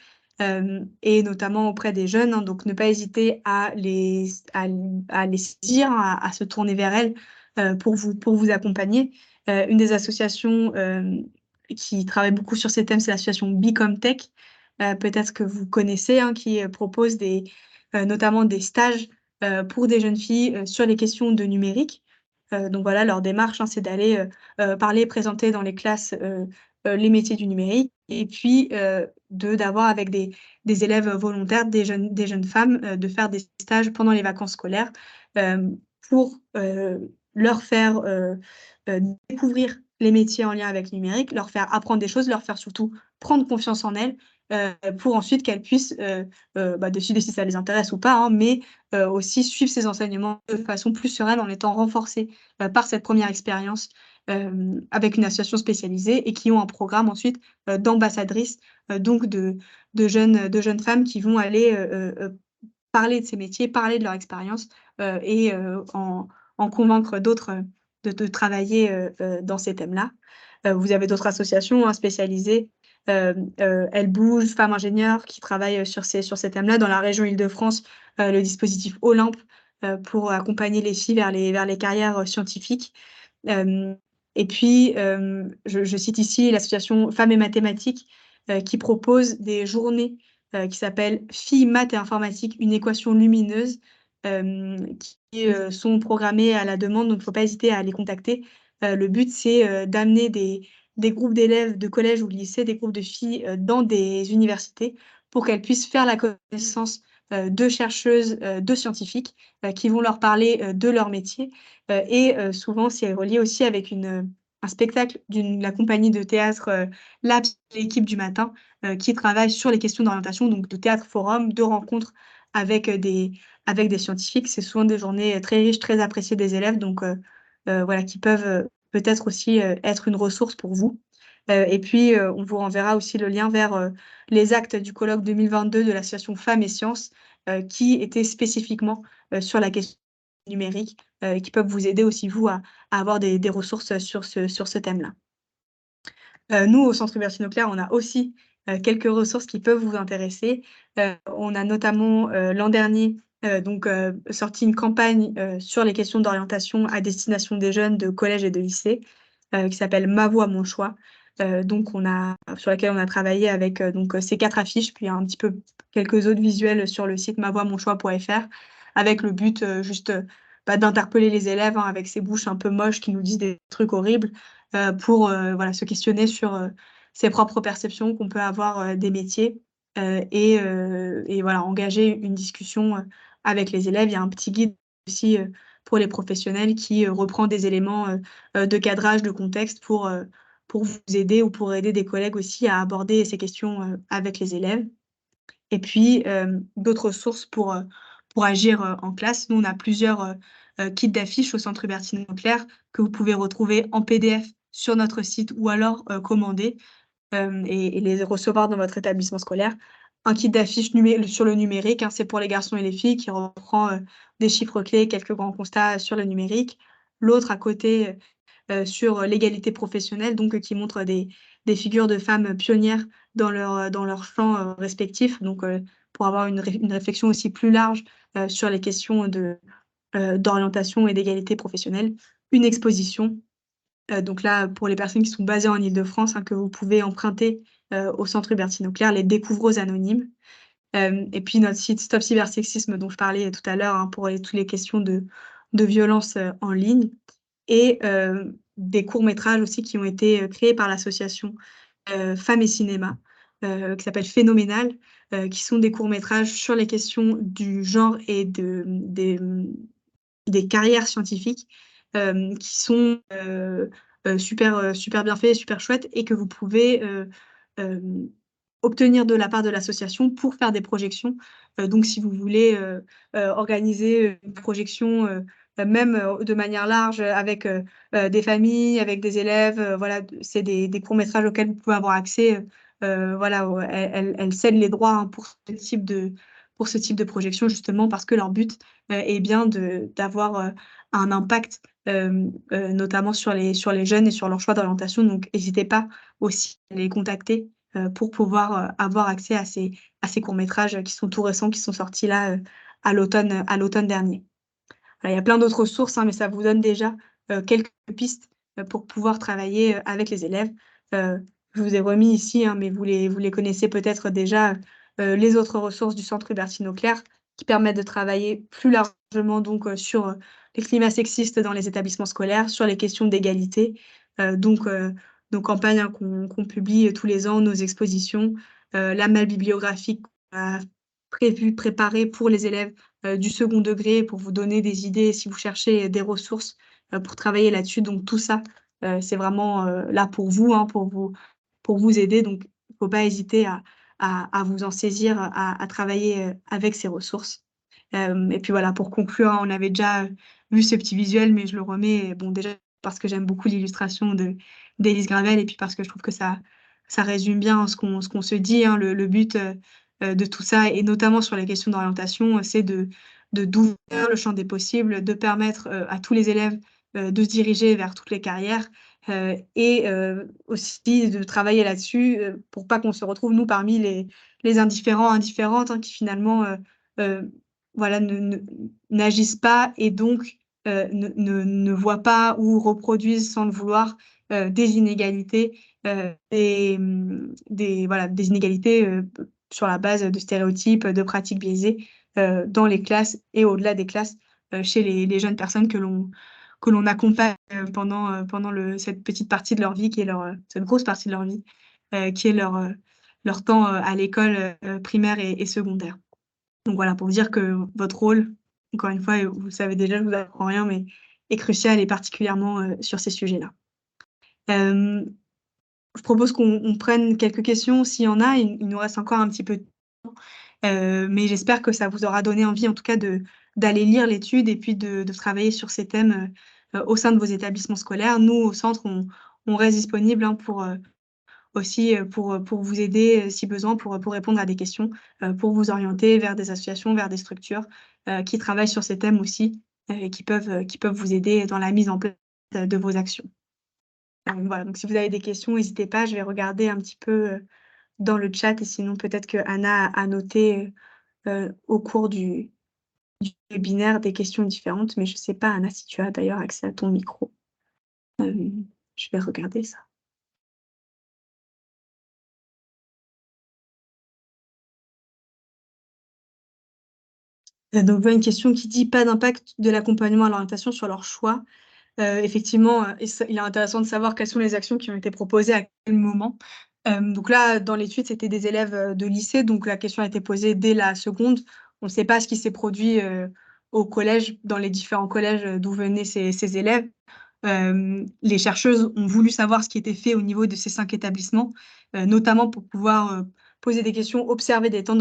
et notamment auprès des jeunes, hein, donc ne pas hésiter à les saisir, à se tourner vers elles, pour vous accompagner. Une des associations, qui travaille beaucoup sur ces thèmes, c'est l'association Becomtech, peut-être que vous connaissez, hein, qui, propose notamment des stages, pour des jeunes filles, sur les questions de numérique. Donc voilà, leur démarche, hein, c'est d'aller, parler, présenter dans les classes, les métiers du numérique et puis, d'avoir avec des élèves volontaires, des jeunes femmes, de faire des stages pendant les vacances scolaires, pour, leur faire, découvrir les métiers en lien avec le numérique, leur faire apprendre des choses, leur faire surtout prendre confiance en elles, pour ensuite qu'elles puissent, décider si ça les intéresse ou pas, hein, mais aussi suivre ces enseignements de façon plus sereine en étant renforcées, par cette première expérience, avec une association spécialisée et qui ont un programme ensuite, d'ambassadrices, donc de jeunes femmes qui vont aller, parler de ces métiers, parler de leur expérience, et en convaincre d'autres, de travailler, dans ces thèmes-là. Vous avez d'autres associations, hein, spécialisées, Elles bougent, Femmes ingénieures qui travaillent, sur ces thèmes-là. Dans la région Île-de-France, le dispositif Olympe, pour accompagner les filles vers les carrières, scientifiques. Hem et puis, je cite ici l'association Femmes et Mathématiques, qui propose des journées, qui s'appellent Filles, maths et informatique, une équation lumineuse, qui, sont programmées à la demande, donc il ne faut pas hésiter à les contacter. Le but, c'est, d'amener des groupes d'élèves de collège ou lycée, des groupes de filles, dans des universités pour qu'elles puissent faire la connaissance, de chercheuses, de scientifiques, qui vont leur parler, de leur métier. Souvent, c'est relié aussi avec un spectacle la compagnie de théâtre, L'Abs, l'équipe du matin, qui travaille sur les questions d'orientation, donc de théâtre forum, de rencontres avec, avec des scientifiques. C'est souvent des journées, très riches, très appréciées des élèves, donc voilà, qui peuvent, peut-être aussi, être une ressource pour vous. Et puis, on vous renverra aussi le lien vers, les actes du colloque 2022 de l'association Femmes et Sciences, qui était spécifiquement, sur la question numérique, qui peuvent vous aider aussi vous à avoir des ressources, sur ce thème-là. Nous, au Centre Hubertine Auclair, on a aussi, quelques ressources qui peuvent vous intéresser. On a notamment, l'an dernier, sorti une campagne, sur les questions d'orientation à destination des jeunes de collège et de lycée, qui s'appelle «Ma voix, mon choix», sur laquelle on a travaillé avec, ces 4 affiches, puis un petit peu quelques autres visuels sur le site mavoixmonchoix.fr, avec le but, d'interpeller les élèves, hein, avec ces bouches un peu moches qui nous disent des trucs horribles, pour, voilà, se questionner sur, ses propres perceptions qu'on peut avoir, des métiers, et voilà, engager une discussion, avec les élèves. Il y a un petit guide aussi, pour les professionnels qui, reprend des éléments, de cadrage, de contexte pour vous aider ou pour aider des collègues aussi à aborder ces questions, avec les élèves. Et puis, d'autres sources pour agir, en classe. Nous, on a plusieurs, kits d'affiches au Centre Hubertine Auclair que vous pouvez retrouver en PDF sur notre site ou alors, commander, et les recevoir dans votre établissement scolaire. Un kit d'affiches sur le numérique, hein, c'est pour les garçons et les filles, qui reprend, des chiffres clés, quelques grands constats sur le numérique. L'autre à côté, sur, l'égalité professionnelle, donc qui montre des figures de femmes pionnières dans leur champ, respectif, pour avoir une réflexion aussi plus large, sur les questions d'orientation et d'égalité professionnelle. Une exposition, donc là, pour les personnes qui sont basées en Île-de-France, hein, que vous pouvez emprunter, au Centre Hubertine Auclair, les Découvreuses anonymes. Et puis notre site Stop Cybersexisme dont je parlais tout à l'heure, hein, pour toutes les questions de violence, en ligne, et des courts-métrages aussi qui ont été, créés par l'association, Femmes et Cinéma, qui s'appelle Phénoménal, qui sont des courts-métrages sur les questions du genre et des carrières scientifiques, qui sont, super bien faits, super chouettes, et que vous pouvez, hem, obtenir de la part de l'association pour faire des projections. Donc si vous voulez, organiser, une projection, même, de manière large, avec, des familles, avec des élèves, voilà, c'est des courts-métrages auxquels vous pouvez avoir accès, voilà, elles cèdent les droits, hein, pour ce type de projection, justement parce que leur but, est bien d'avoir, un impact, notamment sur les jeunes et sur leur choix d'orientation. Donc n'hésitez pas aussi à les contacter, pour pouvoir, avoir accès à ces courts-métrages, qui sont tout récents, qui sont sortis là, à l'automne dernier. Voilà, il y a plein d'autres sources, hein, mais ça vous donne déjà, quelques pistes, pour pouvoir travailler, avec les élèves. Je vous ai remis ici, hein, mais vous les connaissez peut-être déjà, les autres ressources du Centre Hubertine Auclair, qui permettent de travailler plus largement sur, les climats sexistes dans les établissements scolaires, sur les questions d'égalité, nos campagnes, hein, qu'on publie tous les ans, nos expositions, la malle bibliographique qu'on a préparée pour les élèves du second degré pour vous donner des idées si vous cherchez des ressources pour travailler là-dessus. Donc tout ça, c'est vraiment là pour vous, hein, pour vous aider. Donc il ne faut pas hésiter à vous en saisir, à travailler avec ces ressources. Et puis voilà, pour conclure, hein, on avait déjà vu ce petit visuel, mais je le remets, bon, déjà parce que j'aime beaucoup l'illustration d'Élise Gravel et puis parce que je trouve que ça résume bien ce qu'on se dit, hein. Le but de tout ça, et notamment sur les questions d'orientation, c'est d'ouvrir le champ des possibles, de permettre à tous les élèves de se diriger vers toutes les carrières et aussi de travailler là-dessus pour pas qu'on se retrouve, nous, parmi les indifférents, indifférentes, hein, qui finalement voilà, n'agissent pas et donc ne voient pas ou reproduisent sans le vouloir des inégalités, voilà, des inégalités sur la base de stéréotypes, de pratiques biaisées dans les classes et au-delà des classes chez les jeunes personnes que l'on accompagne pendant cette petite partie de leur vie, qui est cette grosse partie de leur vie, qui est leur temps à l'école primaire et secondaire. Donc voilà, pour dire que votre rôle, encore une fois, et vous le savez déjà, je vous apprends rien, mais est crucial et particulièrement sur ces sujets-là. Je propose qu'on prenne quelques questions s'il y en a. Il nous reste encore un petit peu de temps, mais j'espère que ça vous aura donné envie, en tout cas, d'aller lire l'étude et puis de travailler sur ces thèmes au sein de vos établissements scolaires. Nous, au centre, on reste disponible, hein, pour aussi pour vous aider si besoin, pour répondre à des questions, pour vous orienter vers des associations, vers des structures qui travaillent sur ces thèmes aussi et qui peuvent vous aider dans la mise en place de vos actions. Voilà, donc si vous avez des questions, n'hésitez pas, je vais regarder un petit peu dans le chat et sinon peut-être que Anna a noté au cours du webinaire des questions différentes, mais je ne sais pas, Anna, si tu as d'ailleurs accès à ton micro. Je vais regarder ça. Donc voilà une question qui dit: «Pas d'impact de l'accompagnement à l'orientation sur leur choix». Effectivement, et ça, il est intéressant de savoir quelles sont les actions qui ont été proposées à quel moment. Donc là, dans l'étude, c'était des élèves de lycée, donc la question a été posée dès la seconde. On ne sait pas ce qui s'est produit au collège, dans les différents collèges d'où venaient ces élèves. Les chercheuses ont voulu savoir ce qui était fait au niveau de ces 5 établissements, notamment pour pouvoir poser des questions, observer des temps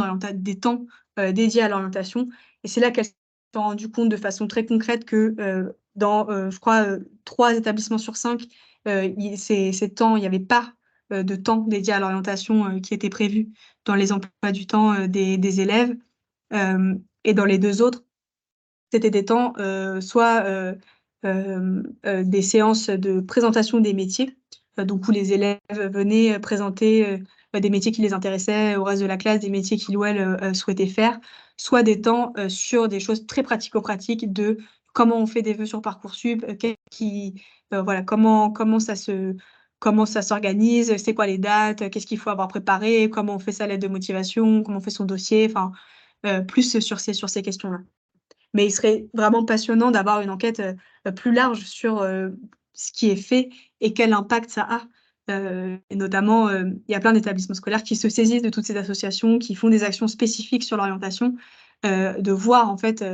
dédiés à l'orientation. Et c'est là qu'elles se sont rendues compte de façon très concrète que dans, je crois, 3 établissements sur 5, ces temps, il n'y avait pas de temps dédié à l'orientation qui était prévu dans les emplois du temps des élèves. Et dans les 2 autres, c'était des temps, soit des séances de présentation des métiers, donc où les élèves venaient présenter des métiers qui les intéressaient au reste de la classe, des métiers qu'ils ou elles souhaitaient faire, soit des temps sur des choses très pratico-pratiques de comment on fait des vœux sur Parcoursup, voilà, comment ça s'organise, c'est quoi les dates, qu'est-ce qu'il faut avoir préparé, comment on fait sa lettre de motivation, comment on fait son dossier, enfin, plus sur ces questions-là. Mais il serait vraiment passionnant d'avoir une enquête plus large sur ce qui est fait et quel impact ça a. Et notamment, il y a plein d'établissements scolaires qui se saisissent de toutes ces associations, qui font des actions spécifiques sur l'orientation, de voir en fait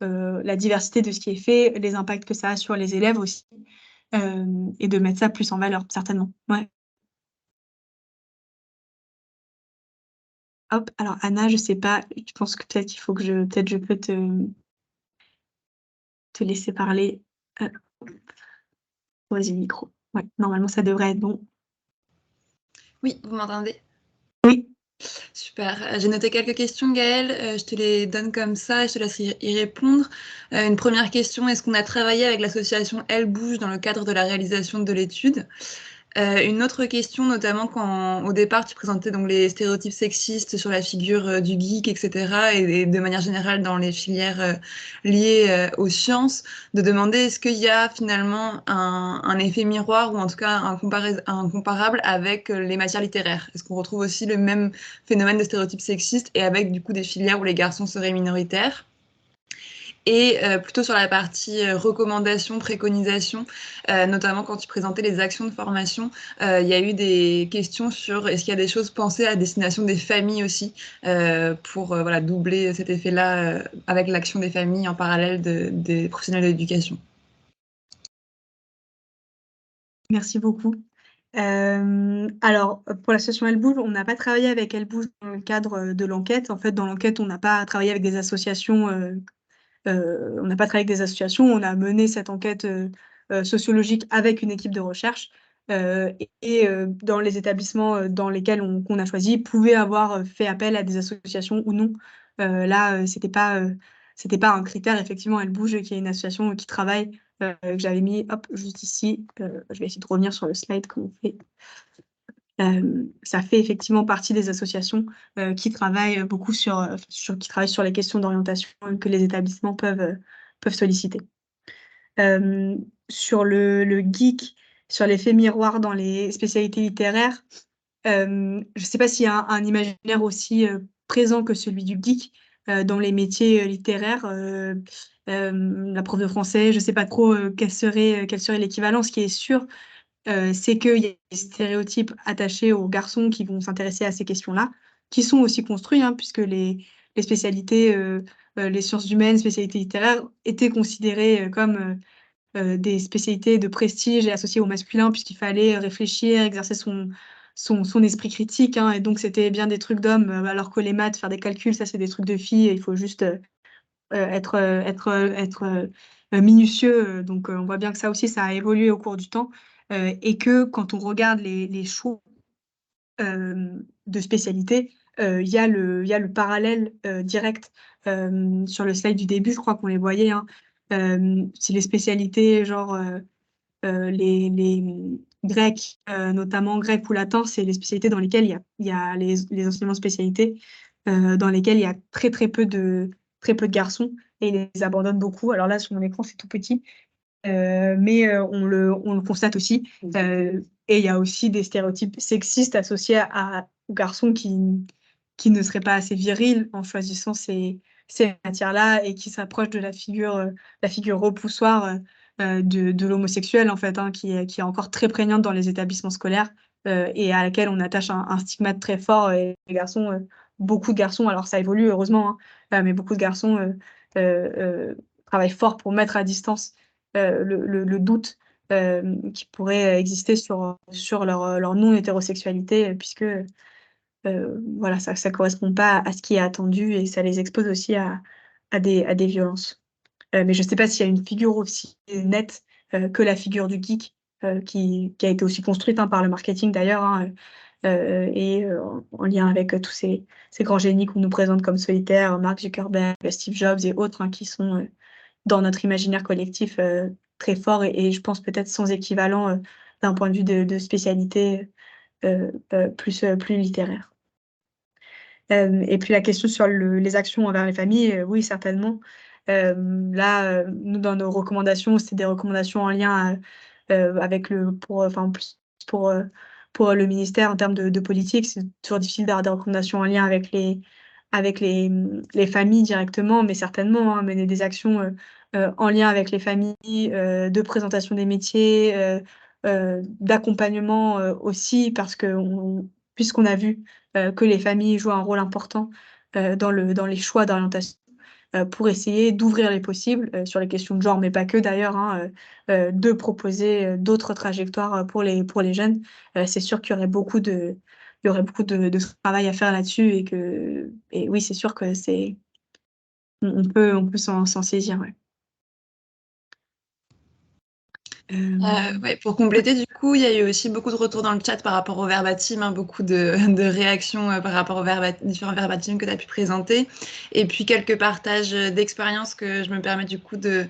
la diversité de ce qui est fait, les impacts que ça a sur les élèves aussi, et de mettre ça plus en valeur, certainement. Ouais. Hop, alors Anna, je sais pas, je pense que peut-être qu'il faut que peut-être je peux te laisser parler. Heu Vas-y, micro. Ouais, normalement, ça devrait être bon. Oui, vous m'entendez? Oui. Super. J'ai noté quelques questions, Gaëlle. Je te les donne comme ça et je te laisse y répondre. Une première question, est-ce qu'on a travaillé avec l'association Elle Bouge dans le cadre de la réalisation de l'étude? Une autre question, notamment quand au départ tu présentais donc les stéréotypes sexistes sur la figure du geek, et cetera, et de manière générale dans les filières liées aux sciences, de demander est-ce qu'il y a finalement un effet miroir ou en tout cas un comparable avec les matières littéraires? Est-ce qu'on retrouve aussi le même phénomène de stéréotypes sexistes et avec du coup des filières où les garçons seraient minoritaires? Et plutôt sur la partie recommandations, préconisations, notamment quand tu présentais les actions de formation, il y a eu des questions sur est-ce qu'il y a des choses pensées à destination des familles aussi, pour voilà, doubler cet effet-là avec l'action des familles en parallèle des professionnels de l'éducation. Merci beaucoup. Alors, pour l'association Elle Bouge, on n'a pas travaillé avec Elle Bouge dans le cadre de l'enquête. En fait, dans l'enquête, on n'a pas travaillé avec des associations. On n'a pas travaillé avec des associations. On a mené cette enquête sociologique avec une équipe de recherche. Dans les établissements dans lesquels qu'on a choisi, pouvaient avoir fait appel à des associations ou non. Là, c'était pas un critère. Effectivement, Elle Bouge, qui est une association qui travaille, que j'avais mis hop, juste ici. Je vais essayer de revenir sur le slide qu'on fait. Ça fait effectivement partie des associations qui travaillent beaucoup qui travaillent sur les questions d'orientation que les établissements peuvent solliciter. Sur le geek, sur l'effet miroir dans les spécialités littéraires, je ne sais pas s'il y a un imaginaire aussi présent que celui du geek dans les métiers littéraires. La prof de français, je ne sais pas trop quel serait l'équivalent. Ce qui est sûr, c'est qu'il y a des stéréotypes attachés aux garçons qui vont s'intéresser à ces questions-là, qui sont aussi construits, hein, puisque les spécialités, les sciences humaines, spécialités littéraires, étaient considérées comme des spécialités de prestige et associées au masculin, puisqu'il fallait réfléchir, exercer son esprit critique, hein, et donc c'était bien des trucs d'hommes, alors que les maths, faire des calculs, ça c'est des trucs de filles, et il faut juste être minutieux. Donc on voit bien que ça aussi, ça a évolué au cours du temps, et que quand on regarde les choix de spécialité, il y a le parallèle direct sur le slide du début, je crois qu'on les voyait, hein. Si les spécialités, genre les grecs, notamment grec ou latin, c'est les spécialités dans lesquelles il y a les enseignements de spécialité, dans lesquels il y a très peu de garçons, et ils les abandonnent beaucoup. Alors là, sur mon écran, c'est tout petit, mais on le constate aussi. Et il y a aussi des stéréotypes sexistes associés aux garçons qui ne seraient pas assez virils en choisissant ces matières-là, et qui s'approchent de la figure repoussoire de l'homosexuel, en fait, hein, qui est encore très prégnante dans les établissements scolaires, et à laquelle on attache un stigmate très fort. Et les garçons, beaucoup de garçons, alors ça évolue heureusement, hein, mais beaucoup de garçons travaillent fort pour mettre à distance le doute qui pourrait exister sur leur non-hétérosexualité, puisque voilà, ça correspond pas à ce qui est attendu, et ça les expose aussi à des violences. Mais je sais pas s'il y a une figure aussi nette que la figure du geek, qui a été aussi construite, hein, par le marketing d'ailleurs, hein, en lien avec tous ces grands génies qu'on nous présente comme solitaires, Mark Zuckerberg, Steve Jobs et autres, hein, qui sont dans notre imaginaire collectif très fort, et je pense peut-être sans équivalent d'un point de vue de spécialité plus littéraire. Et puis la question sur les actions envers les familles, oui, certainement. Là, nous, dans nos recommandations, c'est des recommandations en lien avec pour le ministère en termes de politique. C'est toujours difficile d'avoir des recommandations en lien avec les familles directement, mais certainement, hein, mener des actions en lien avec les familles, de présentation des métiers, d'accompagnement aussi, parce que puisqu'on a vu que les familles jouent un rôle important dans les choix d'orientation, pour essayer d'ouvrir les possibles sur les questions de genre, mais pas que d'ailleurs, hein, de proposer d'autres trajectoires pour les jeunes. C'est sûr qu'il y aurait beaucoup de travail à faire là-dessus, et oui, c'est sûr que on peut s'en saisir, ouais. Ouais, pour compléter, du coup, il y a eu aussi beaucoup de retours dans le chat par rapport au verbatim, hein, beaucoup de réactions par rapport aux différents verbatims que tu as pu présenter. Et puis quelques partages d'expériences que je me permets du coup de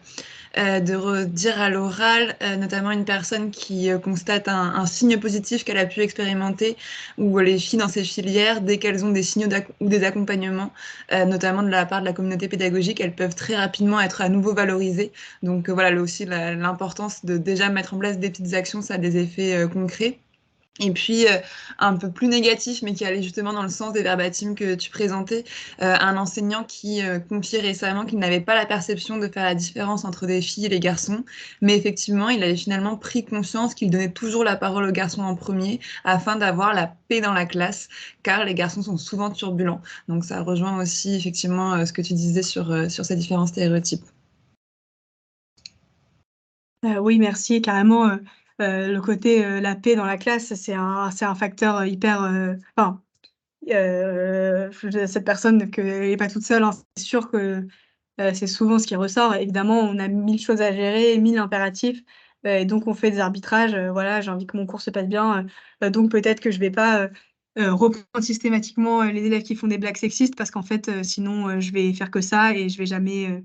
redire à l'oral, notamment une personne qui constate un signe positif qu'elle a pu expérimenter, où les filles dans ces filières, dès qu'elles ont des signaux ou des accompagnements, notamment de la part de la communauté pédagogique, elles peuvent très rapidement être à nouveau valorisées. Donc voilà, là aussi, l'importance de déjà mettre en place des petites actions, ça a des effets concrets. Et puis, un peu plus négatif, mais qui allait justement dans le sens des verbatims que tu présentais, un enseignant qui confiait récemment qu'il n'avait pas la perception de faire la différence entre des filles et les garçons, mais effectivement, il avait finalement pris conscience qu'il donnait toujours la parole aux garçons en premier, afin d'avoir la paix dans la classe, car les garçons sont souvent turbulents. Donc ça rejoint aussi effectivement ce que tu disais sur ces différents stéréotypes. Oui, merci, carrément, le côté, la paix dans la classe, c'est un facteur, hyper, enfin, je cette personne que elle est pas toute seule, hein. C'est sûr que, c'est souvent ce qui ressort. Évidemment, on a 1000 choses à gérer, 1000 impératifs, et donc on fait des arbitrages, voilà, j'ai envie que mon cours se passe bien, donc peut-être que je vais pas, reprendre systématiquement, les élèves qui font des blagues sexistes parce qu'en fait, sinon, je vais faire que ça et je vais jamais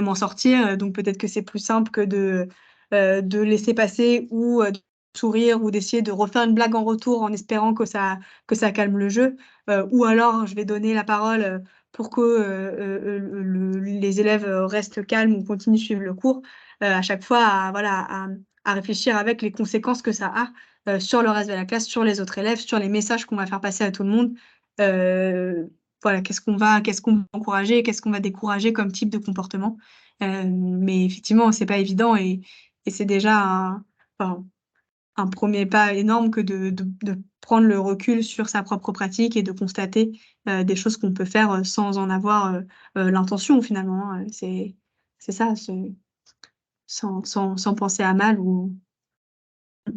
m'en sortir, donc peut-être que c'est plus simple que de laisser passer ou, de sourire ou d'essayer de refaire une blague en retour en espérant que ça calme le jeu, ou alors je vais donner la parole, pour que, le les élèves, restent calmes ou continuent de suivre le cours, à chaque fois à voilà, à réfléchir avec les conséquences que ça a, sur le reste de la classe, sur les autres élèves, sur les messages qu'on va faire passer à tout le monde. Heu, voilà, qu'est-ce qu'on va encourager, qu'est-ce qu'on va décourager comme type de comportement? Mais effectivement, c'est pas évident et c'est déjà enfin, un premier pas énorme que de prendre le recul sur sa propre pratique et de constater, des choses qu'on peut faire, sans en avoir, l'intention finalement, hein, c'est ça, sans penser à mal ou mmh.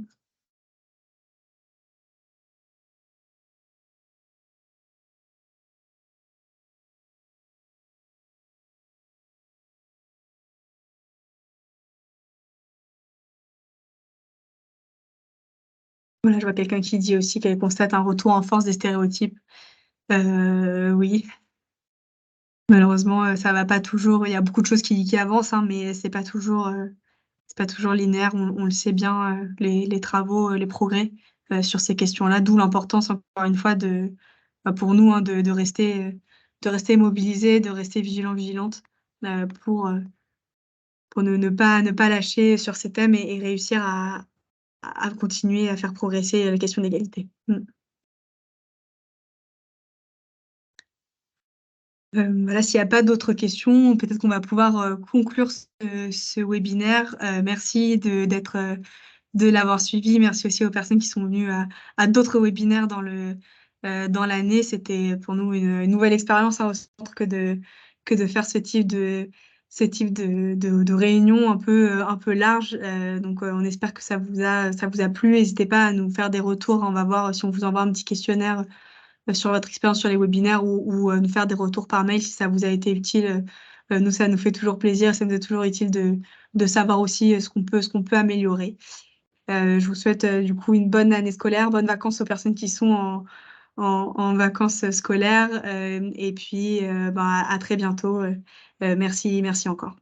Voilà, je vois quelqu'un qui dit aussi qu'elle constate un retour en force des stéréotypes. Oui, malheureusement, ça va pas toujours. Il y a beaucoup de choses qui avancent, hein, mais c'est pas toujours linéaire. On le sait bien, les travaux, les progrès, sur ces questions-là, d'où l'importance encore une fois de, bah, pour nous, hein, de rester mobilisés, de rester vigilants, vigilantes, pour ne pas lâcher sur ces thèmes et réussir à continuer à faire progresser, les questions d'égalité. Mmh. Voilà, s'il y a pas d'autres questions, peut-être qu'on va pouvoir, conclure ce webinaire. Merci de l'avoir suivi. Merci aussi aux personnes qui sont venues à d'autres webinaires dans l'année. C'était pour nous une nouvelle expérience, hein, au centre que de faire ce type de réunion un peu large. Donc, on espère que ça vous a plu. N'hésitez pas à nous faire des retours. On va voir si on vous envoie un petit questionnaire, sur votre expérience sur les webinaires ou nous faire des retours par mail si ça vous a été utile. Nous, ça nous fait toujours plaisir. Ça nous est toujours utile de savoir aussi, ce qu'on peut améliorer. Je vous souhaite, du coup une bonne année scolaire, bonnes vacances aux personnes qui sont en vacances, scolaires, et puis, bah, à très bientôt, merci encore.